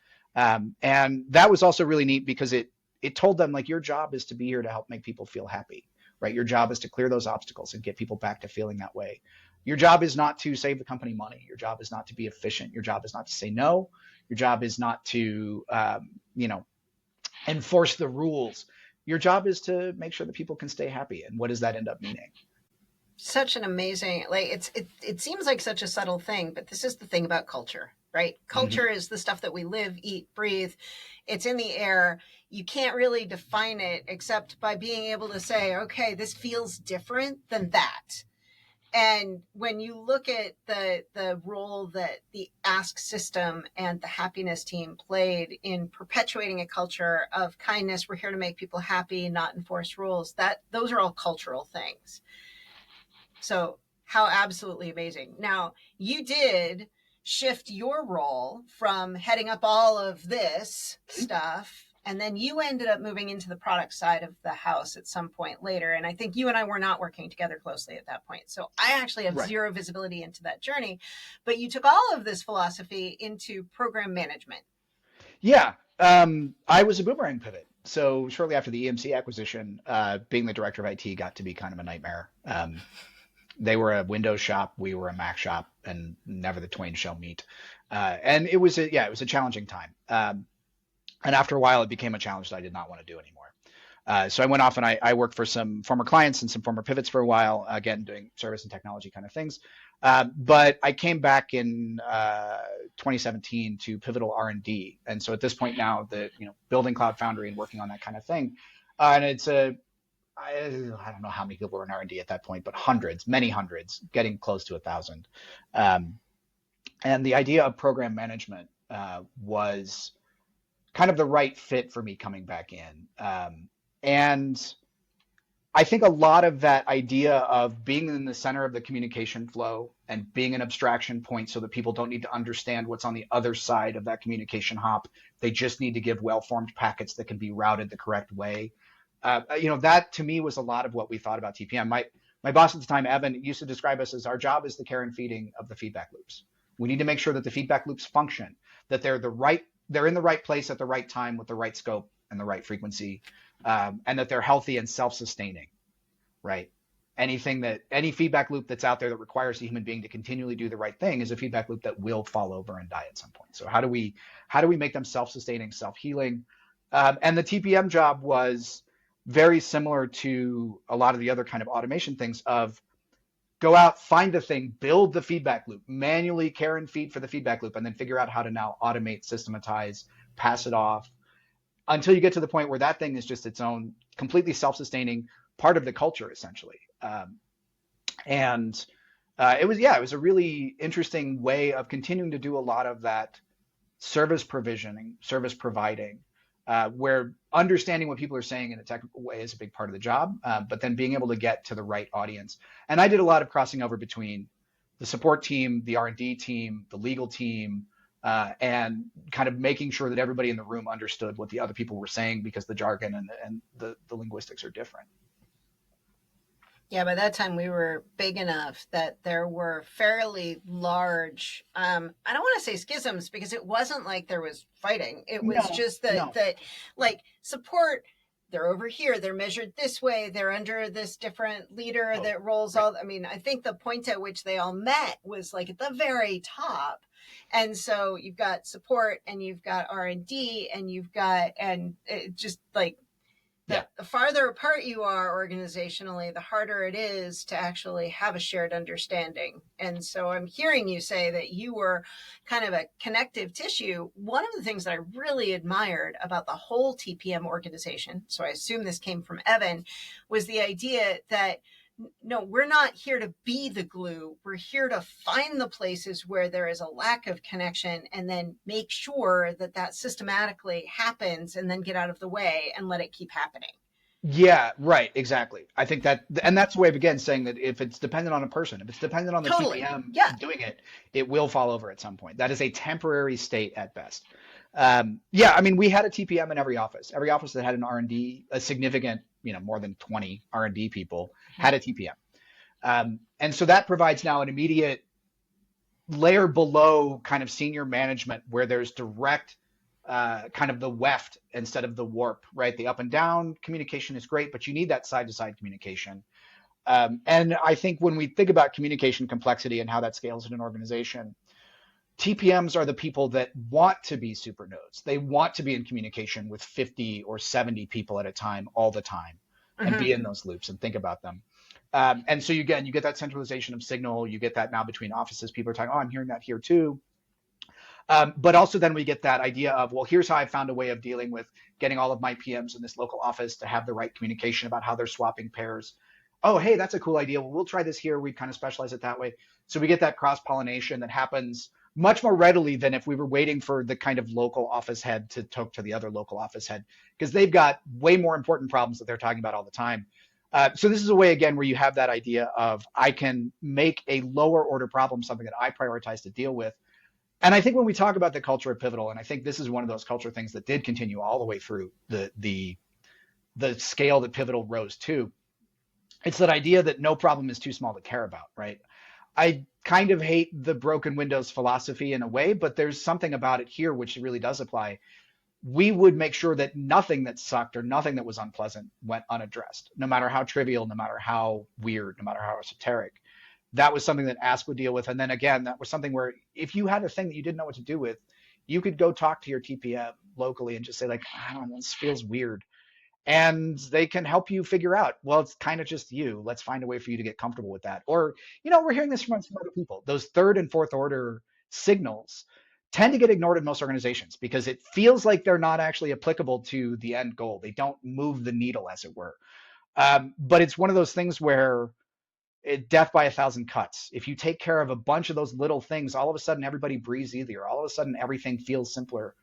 B: And that was also really neat because it told them, like, your job is to be here to help make people feel happy, right? Your job is to clear those obstacles and get people back to feeling that way. Your job is not to save the company money. Your job is not to be efficient. Your job is not to say no. Your job is not to, enforce the rules. Your job is to make sure that people can stay happy. And what does that end up meaning?
A: Such an amazing, like, it seems like such a subtle thing, but this is the thing about culture, right? Culture is the stuff that we live, eat, breathe. It's in the air. You can't really define it except by being able to say, okay, this feels different than that. And when you look at the role that the ask system and the happiness team played in perpetuating a culture of kindness, we're here to make people happy, not enforce rules, that those are all cultural things. So how absolutely amazing. Now, you did shift your role from heading up all of this stuff, and then you ended up moving into the product side of the house at some point later. And I think you and I were not working together closely at that point. So I actually have
B: Right.
A: zero visibility into that journey. But you took all of this philosophy into program management.
B: Yeah. I was a boomerang pivot. So shortly after the EMC acquisition, being the director of IT got to be kind of a nightmare. They were a Windows shop, we were a Mac shop, and never the twain shall meet. And it was it was a challenging time. And after a while, it became a challenge that I did not want to do anymore. So I went off and I worked for some former clients and some former pivots for a while, again, doing service and technology kind of things. But I came back in 2017 to pivotal R&D. And so at this point now, building Cloud Foundry and working on that kind of thing. And it's I don't know how many people were in R&D at that point, but hundreds, many hundreds, getting close to 1,000. And the idea of program management was kind of the right fit for me coming back in. And I think a lot of that idea of being in the center of the communication flow and being an abstraction point so that people don't need to understand what's on the other side of that communication hop. They just need to give well-formed packets that can be routed the correct way. That to me was a lot of what we thought about TPM. My boss at the time, Evan, used to describe us as our job is the care and feeding of the feedback loops. We need to make sure that the feedback loops function, that they're in the right place at the right time with the right scope and the right frequency, and that they're healthy and self-sustaining, right? Any feedback loop that's out there that requires a human being to continually do the right thing is a feedback loop that will fall over and die at some point. So how do we make them self-sustaining, self-healing? And the TPM job was very similar to a lot of the other kind of automation things of go out, find the thing, build the feedback loop, manually care and feed for the feedback loop, and then figure out how to now automate, systematize, pass it off until you get to the point where that thing is just its own completely self-sustaining part of the culture, essentially. And it was a really interesting way of continuing to do a lot of that service provisioning, service providing, where understanding what people are saying in a technical way is a big part of the job, but then being able to get to the right audience. And I did a lot of crossing over between the support team, the R&D team, the legal team, and kind of making sure that everybody in the room understood what the other people were saying because the jargon and the linguistics are different.
A: Yeah, by that time we were big enough that there were fairly large, I don't want to say schisms because it wasn't like there was fighting. It was just that like support, they're over here, they're measured this way, they're under this different leader that rolls all. I mean, I think the point at which they all met was like at the very top. And so you've got support and you've got R&D and and it just like, the farther apart you are organizationally, the harder it is to actually have a shared understanding. And so I'm hearing you say that you were kind of a connective tissue. One of the things that I really admired about the whole TPM organization, so I assume this came from Evan, was the idea that no, we're not here to be the glue. We're here to find the places where there is a lack of connection and then make sure that that systematically happens and then get out of the way and let it keep happening.
B: Yeah, right, exactly. I think and that's a way of again saying that if it's dependent on a person, if it's dependent on the TPM doing it, it will fall over at some point. That is a temporary state at best. I mean, we had a TPM in every office. Every office that had an R&D, a significant, more than 20 R&D people had a TPM. And so that provides now an immediate layer below kind of senior management where there's direct kind of the weft instead of the warp, right? The up and down communication is great, but you need that side to side communication. And I think when we think about communication complexity and how that scales in an organization, TPMs are the people that want to be super nodes. They want to be in communication with 50 or 70 people at a time, all the time, and be in those loops and think about them. And so again, you get that centralization of signal. You get that now between offices. People are talking, oh, I'm hearing that here too. But also then we get that idea of, well, here's how I found a way of dealing with getting all of my PMs in this local office to have the right communication about how they're swapping pairs. oh, hey, that's a cool idea. Well, we'll try this here. We kind of specialize it that way. So we get that cross pollination that happens much more readily than if we were waiting for the kind of local office head to talk to the other local office head, because they've got way more important problems that they're talking about all the time. So this is a way, again, where you have that idea of I can make a lower order problem something that I prioritize to deal with. And I think when we talk about the culture of Pivotal, and I think this is one of those culture things that did continue all the way through the scale that Pivotal rose to, it's that idea that no problem is too small to care about, right? I kind of hate the broken windows philosophy in a way, but there's something about it here which really does apply. We would make sure that nothing that sucked or nothing that was unpleasant went unaddressed, no matter how trivial, no matter how weird, no matter how esoteric. That was something that Ask would deal with. And then again, that was something where if you had a thing that you didn't know what to do with, you could go talk to your TPM locally and just say, like, I don't know, this feels weird, and they can help you figure out, well, it's kind of just you, let's find a way for you to get comfortable with that. Or, we're hearing this from some other people, those third and fourth order signals tend to get ignored in most organizations because it feels like they're not actually applicable to the end goal. They don't move the needle, as it were. But it's one of those things where death by a thousand cuts. If you take care of a bunch of those little things, all of a sudden everybody breathes easier. All of a sudden everything feels simpler.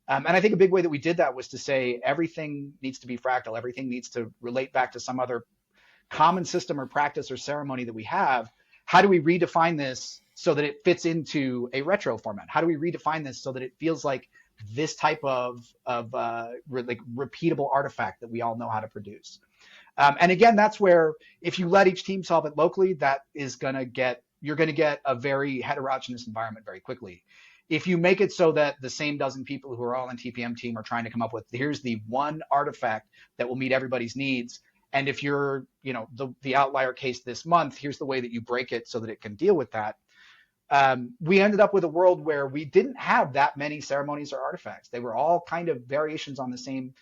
B: And I think a big way that we did that was to say everything needs to be fractal. Everything needs to relate back to some other common system or practice or ceremony that we have. How do we redefine this so that it fits into a retro format? How do we redefine this so that it feels like this type of like repeatable artifact that we all know how to produce? And again, that's where if you let each team solve it locally, you're going to get a very heterogeneous environment very quickly. If you make it so that the same dozen people who are all in TPM team are trying to come up with, here's the one artifact that will meet everybody's needs. And if you're, the outlier case this month, here's the way that you break it so that it can deal with that. We ended up with a world where we didn't have that many ceremonies or artifacts. They were all kind of variations on the same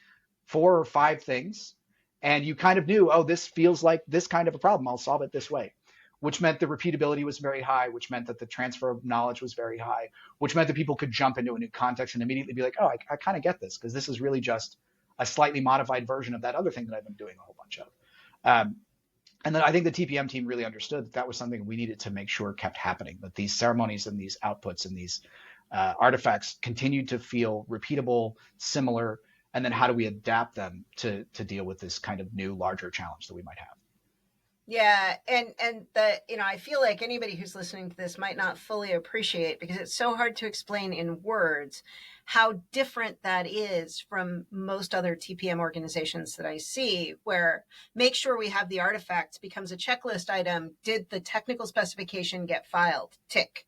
B: 4 or 5 things. And you kind of knew, oh, this feels like this kind of a problem. I'll solve it this way, which meant the repeatability was very high, which meant that the transfer of knowledge was very high, which meant that people could jump into a new context and immediately be like, oh, I kind of get this, because this is really just a slightly modified version of that other thing that I've been doing a whole bunch of. And then I think the TPM team really understood that was something we needed to make sure kept happening, that these ceremonies and these outputs and these artifacts continued to feel repeatable, similar, and then how do we adapt them to deal with this kind of new, larger challenge that we might have.
A: Yeah, and I feel like anybody who's listening to this might not fully appreciate, because it's so hard to explain in words how different that is from most other TPM organizations that I see, where make sure we have the artifacts becomes a checklist item. Did the technical specification get filed? Tick.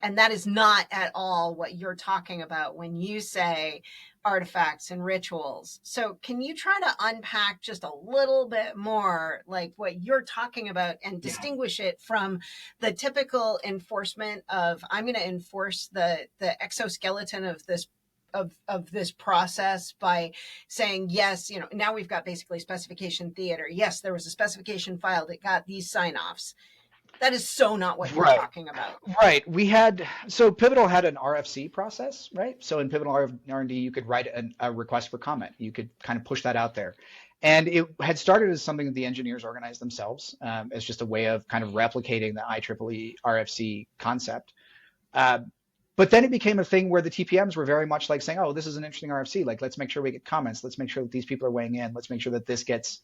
A: And that is not at all what you're talking about when you say artifacts and rituals. So can you try to unpack just a little bit more like what you're talking about and distinguish it from the typical enforcement of, I'm going to enforce the exoskeleton of this process by saying, yes, now we've got basically specification theater. Yes, there was a specification filed. It got these sign-offs. That is so not what you're talking about.
B: Right. So Pivotal had an RFC process, right? So in Pivotal R&D, you could write a request for comment. You could kind of push that out there. And it had started as something that the engineers organized themselves, as just a way of kind of replicating the IEEE RFC concept. But then it became a thing where the TPMs were very much like saying, oh, this is an interesting RFC. Like, let's make sure we get comments. Let's make sure that these people are weighing in. Let's make sure that this gets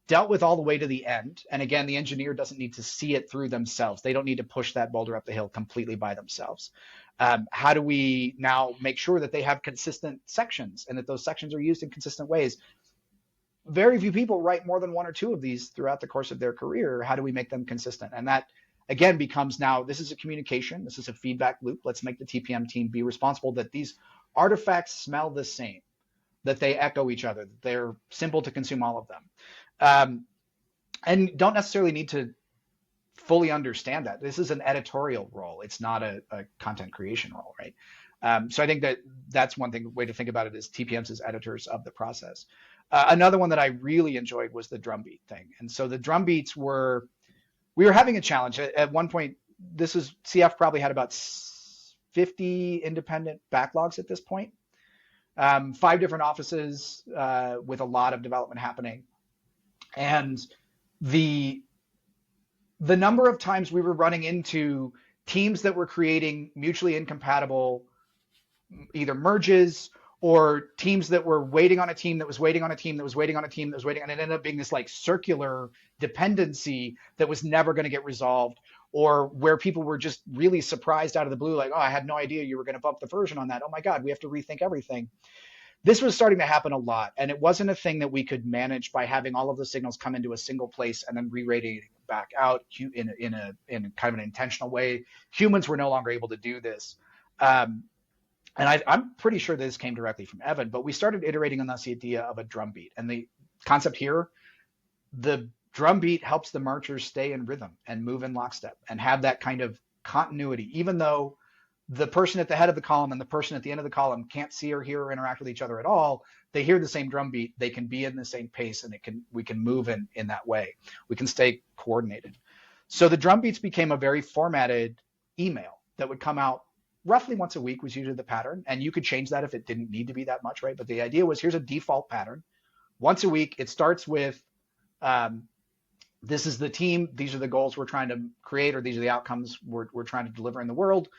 B: dealt with all the way to the end. And again, the engineer doesn't need to see it through themselves. They don't need to push that boulder up the hill completely by themselves. How do we now make sure that they have consistent sections and that those sections are used in consistent ways? Very few people write more than 1 or 2 of these throughout the course of their career. How do we make them consistent? And that, again, becomes now, this is a communication. This is a feedback loop. Let's make the TPM team be responsible that these artifacts smell the same, that they echo each other, that they're simple to consume, all of them. And don't necessarily need to fully understand that. This is an editorial role. It's not a content creation role, right? So I think that's one way to think about it, is TPMs as editors of the process. Another one that I really enjoyed was the drumbeat thing. And so the drumbeats we were having a challenge. At one point, CF probably had about 50 independent backlogs at this point. 5 different offices with a lot of development happening. And the the number of times we were running into teams that were creating mutually incompatible either merges or teams that were waiting on a team that was waiting on a team that was waiting on a team that was waiting, and it ended up being this like circular dependency that was never going to get resolved, or where people were just really surprised out of the blue, like, oh, I had no idea you were going to bump the version on that. Oh my God, we have to rethink everything. This was starting to happen a lot, and it wasn't a thing that we could manage by having all of the signals come into a single place and then re-radiating back out in kind of an intentional way. Humans were no longer able to do this. Um, and I'm pretty sure this came directly from Evan, but we started iterating on this idea of a drum beat. And the concept here, the drum beat helps the marchers stay in rhythm and move in lockstep and have that kind of continuity, even though the person at the head of the column and the person at the end of the column can't see or hear or interact with each other at all. They hear the same drum beat, they can be in the same pace, and we can move in that way. We can stay coordinated. So the drum beats became a very formatted email that would come out roughly once a week, was usually the pattern. And you could change that if it didn't need to be that much, right? But the idea was, here's a default pattern. Once a week, it starts with, um, this is the team, these are the goals we're trying to create, or these are the outcomes we're trying to deliver in the world.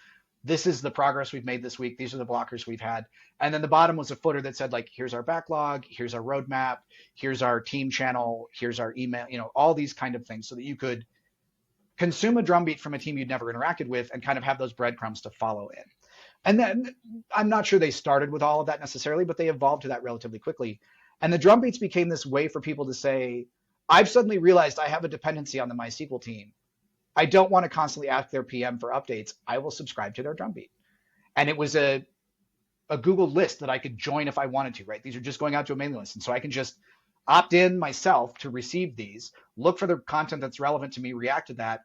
B: This is the progress we've made this week. These are the blockers we've had. And then the bottom was a footer that said, like, here's our backlog, here's our roadmap, here's our team channel, here's our email, all these kind of things, so that you could consume a drumbeat from a team you'd never interacted with and kind of have those breadcrumbs to follow in. And then I'm not sure they started with all of that necessarily, but they evolved to that relatively quickly. And the drum beats became this way for people to say, I've suddenly realized I have a dependency on the MySQL team. I don't want to constantly ask their PM for updates. I will subscribe to their drum beat. And it was a Google list that I could join if I wanted to, right? These are just going out to a mailing list. And so I can just opt in myself to receive these, look for the content that's relevant to me, react to that.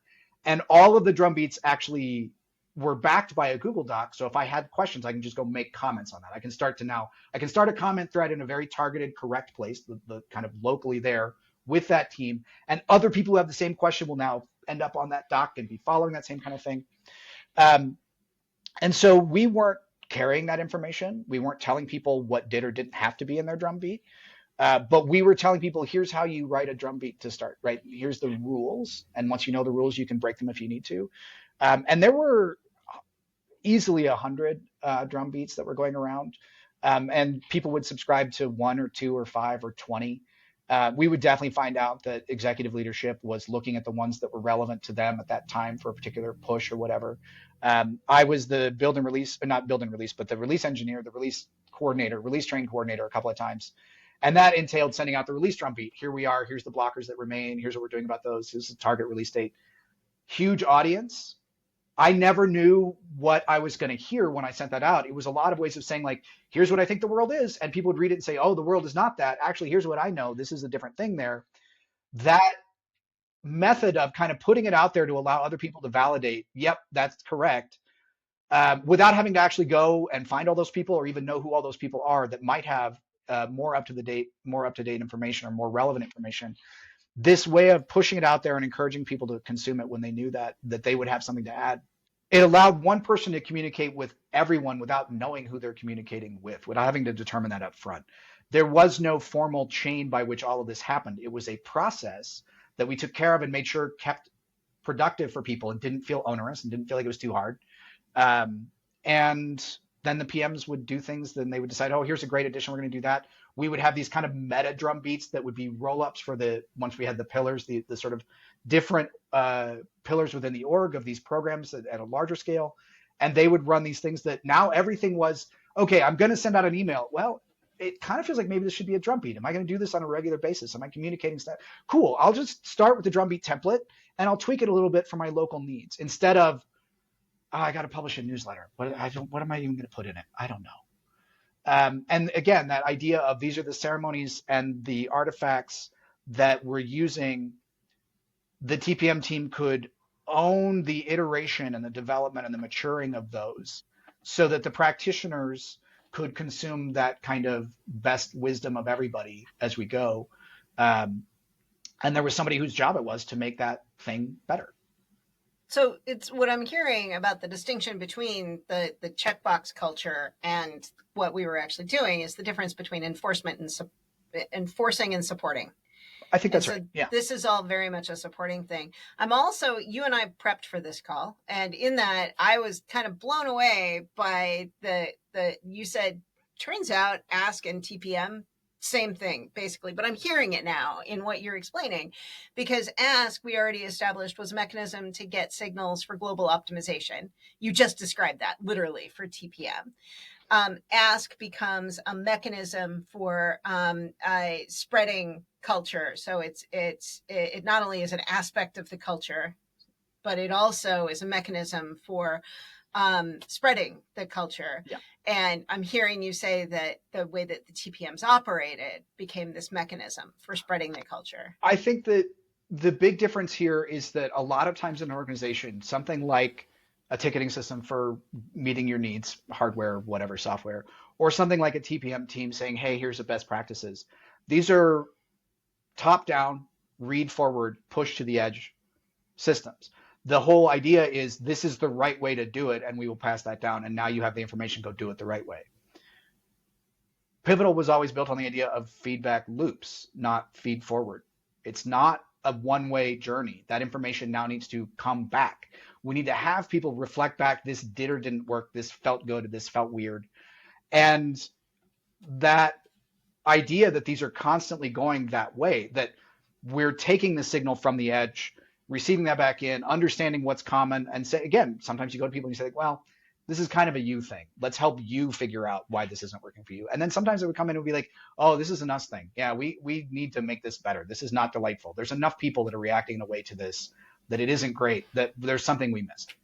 B: And all of the drum beats actually were backed by a Google Doc. So if I had questions, I can just go make comments on that. I can start a comment thread in a very targeted, correct place, the kind of locally there with that team. And other people who have the same question will now end up on that doc and be following that same kind of thing. And so we weren't carrying that information. We weren't telling people what did or didn't have to be in their drum beat. But we were telling people, here's how you write a drum beat to start, right? Here's the rules. And once you know the rules, you can break them if you need to. And there were easily 100 drum beats that were going around. And people would subscribe to 1 or 2 or 5 or 20. We would definitely find out that executive leadership was looking at the ones that were relevant to them at that time for a particular push or whatever. I was the build and release, not build and release, but the release engineer, the release coordinator, release train coordinator a couple of times. And that entailed sending out the release drum beat. Here we are. Here's the blockers that remain. Here's what we're doing about those. This is the target release date. Huge audience. I never knew what I was going to hear when I sent that out. It was a lot of ways of saying, like, here's what I think the world is. And people would read it and say, oh, the world is not that. Actually, here's what I know. This is a different thing there. That method of kind of putting it out there to allow other people to validate, yep, that's correct, without having to actually go and find all those people or even know who all those people are that might have more up to date information or more relevant information. This way of pushing it out there and encouraging people to consume it when they knew that they would have something to add. It allowed one person to communicate with everyone without knowing who they're communicating with, without having to determine that up front. There was no formal chain by which all of this happened. It was a process that we took care of and made sure kept productive for people and didn't feel onerous and didn't feel like it was too hard. And then the PMs would do things, then they would decide, oh, here's a great addition, we're going to do that. We would have these kind of meta drum beats that would be roll-ups for once we had the pillars, the sort of different pillars within the org of these programs at a larger scale. And they would run these things that now everything was, okay, I'm going to send out an email. Well, it kind of feels like maybe this should be a drum beat. Am I going to do this on a regular basis? Am I communicating stuff? Cool. I'll just start with the drum beat template and I'll tweak it a little bit for my local needs instead of, oh, I got to publish a newsletter. What am I even going to put in it? I don't know. And again, that idea of these are the ceremonies and the artifacts that we're using, the TPM team could own the iteration and the development and the maturing of those so that the practitioners could consume that kind of best wisdom of everybody as we go. And there was somebody whose job it was to make that thing better.
A: So it's what I'm hearing about the distinction between the checkbox culture and what we were actually doing is the difference between enforcement and enforcing and supporting.
B: I think
A: And
B: that's right.
A: so
B: Yeah.
A: this is all very much a supporting thing. I'm also, you and I prepped for this call, and in that I was kind of blown away by you said, turns out ask and TPM, same thing basically, but I'm hearing it now in what you're explaining, because ask, we already established, was a mechanism to get signals for global optimization. You just described that literally for TPM. Ask becomes a mechanism for spreading culture. So it not only is an aspect of the culture, but it also is a mechanism for spreading the culture.
B: Yeah.
A: And I'm hearing you say that the way that the TPMs operated became this mechanism for spreading the culture.
B: I think that the big difference here is that a lot of times in an organization, something like a ticketing system for meeting your needs, hardware, whatever, software, or something like a TPM team saying, hey, here's the best practices. These are top down, read forward, push to the edge systems. The whole idea is this is the right way to do it, and we will pass that down. And now you have the information, go do it the right way. Pivotal was always built on the idea of feedback loops, not feed forward. It's not a one-way journey. That information now needs to come back. We need to have people reflect back, this did or didn't work, this felt good, this felt weird. And that idea that these are constantly going that way, that we're taking the signal from the edge, receiving that back in, understanding what's common, and say, again, sometimes you go to people and you say, well, this is kind of a you thing. Let's help you figure out why this isn't working for you. And then sometimes it would come in and be like, oh, this is an us thing. Yeah, we need to make this better. This is not delightful. There's enough people that are reacting in a way to this that it isn't great, that there's something we missed.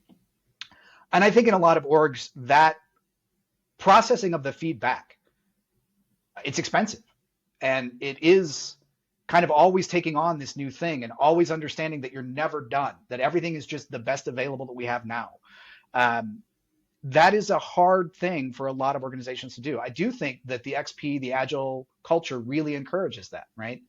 B: And I think in a lot of orgs, that processing of the feedback, it's expensive. And it is kind of always taking on this new thing and always understanding that you're never done, that everything is just the best available that we have now. That is a hard thing for a lot of organizations to do. I do think that the XP, the agile culture really encourages that, right?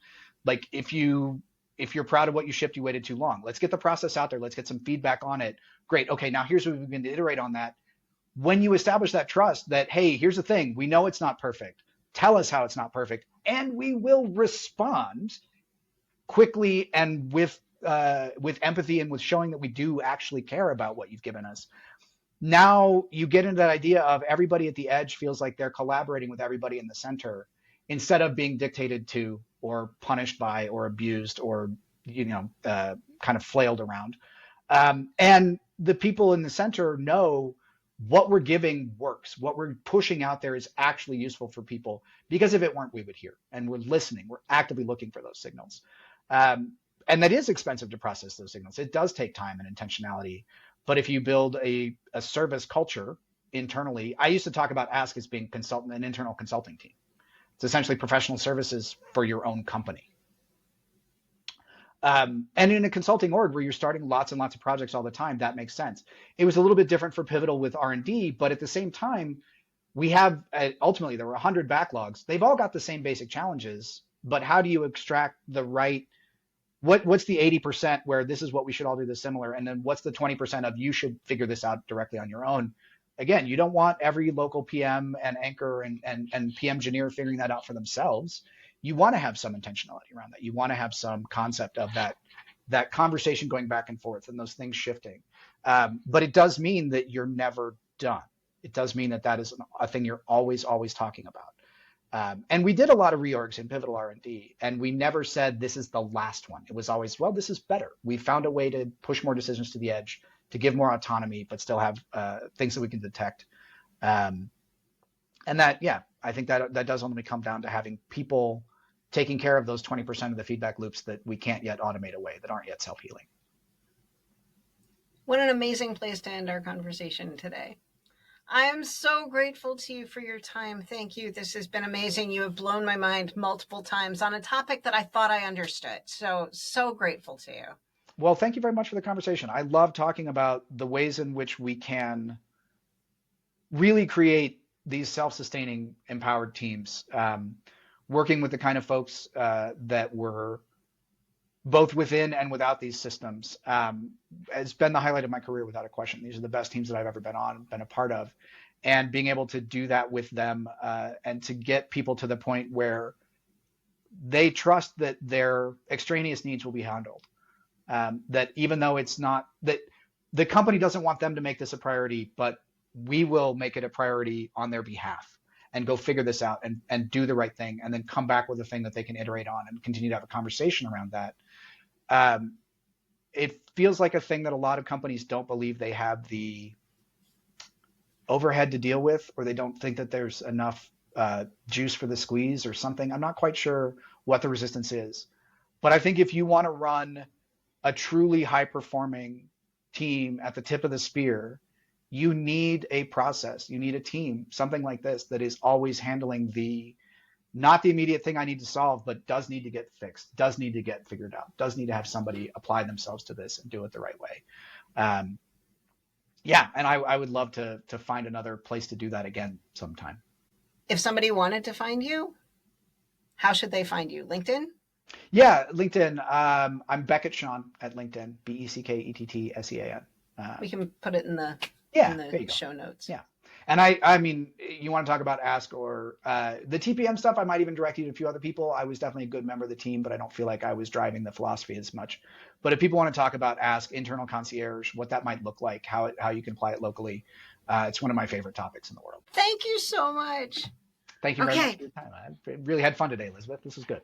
B: Like if you're proud of what you shipped, you waited too long. Let's get the process out there. Let's get some feedback on it. Great. Okay, now here's what we've been to iterate on that. When you establish that trust that, hey, here's the thing, we know it's not perfect. Tell us how it's not perfect, and we will respond quickly and with empathy and with showing that we do actually care about what you've given us. Now you get into that idea of everybody at the edge feels like they're collaborating with everybody in the center instead of being dictated to or punished by or abused or kind of flailed around. And the people in the center know what we're giving works. What we're pushing out there is actually useful for people, because if it weren't, we would hear. And we're listening. We're actively looking for those signals. And that is expensive to process those signals. It does take time and intentionality. But if you build a service culture internally, I used to talk about Ask as being an internal consulting team. It's essentially professional services for your own company. And in a consulting org where you're starting lots and lots of projects all the time, that makes sense. It was a little bit different for Pivotal with R&D, but at the same time, we have ultimately there were 100 backlogs. They've all got the same basic challenges, but how do you extract the right? What's the 80% where this is what we should all do this similar, and then what's the 20% of you should figure this out directly on your own? Again, you don't want every local PM and anchor and PM engineer figuring that out for themselves. You want to have some intentionality around that. You want to have some concept of that conversation going back and forth and those things shifting. But it does mean that you're never done. It does mean that is a thing you're always talking about. And we did a lot of reorgs in Pivotal R&D, and we never said this is the last one. It was always, well, this is better. We found a way to push more decisions to the edge, to give more autonomy, but still have things that we can detect. And that, yeah, I think that does only come down to having people taking care of those 20% of the feedback loops that we can't yet automate away, that aren't yet self-healing.
A: What an amazing place to end our conversation today. I am so grateful to you for your time. Thank you. This has been amazing. You have blown my mind multiple times on a topic that I thought I understood. So grateful to you.
B: Well, thank you very much for the conversation. I love talking about the ways in which we can really create these self-sustaining, empowered teams, working with the kind of folks that were both within and without these systems. Has been the highlight of my career without a question. These are the best teams that I've ever been on, been a part of, and being able to do that with them and to get people to the point where they trust that their extraneous needs will be handled. That even though it's not that the company doesn't want them to make this a priority, but we will make it a priority on their behalf and go figure this out and do the right thing and then come back with a thing that they can iterate on and continue to have a conversation around that. It feels like a thing that a lot of companies don't believe they have the overhead to deal with, or they don't think that there's enough juice for the squeeze or something. I'm not quite sure what the resistance is. But I think if you want to run a truly high performing team at the tip of the spear, you need a process. You need a team, something like this, that is always handling not the immediate thing I need to solve, but does need to get fixed, does need to get figured out, does need to have somebody apply themselves to this and do it the right way. Yeah, and I would love to find another place to do that again sometime.
A: If somebody wanted to find you, how should they find you? LinkedIn?
B: Yeah, LinkedIn. I'm Beckett Sean at LinkedIn. BecketTSean.
A: We can put it in
B: Yeah, there you go.
A: show notes.
B: Yeah. And I mean, you want to talk about Ask or the TPM stuff, I might even direct you to a few other people. I was definitely a good member of the team, but I don't feel like I was driving the philosophy as much. But if people want to talk about Ask, internal concierge, what that might look like, how you can apply it locally, it's one of my favorite topics in the world.
A: Thank you so much.
B: Thank you very much for your time. I really had fun today, Elisabeth. This was good.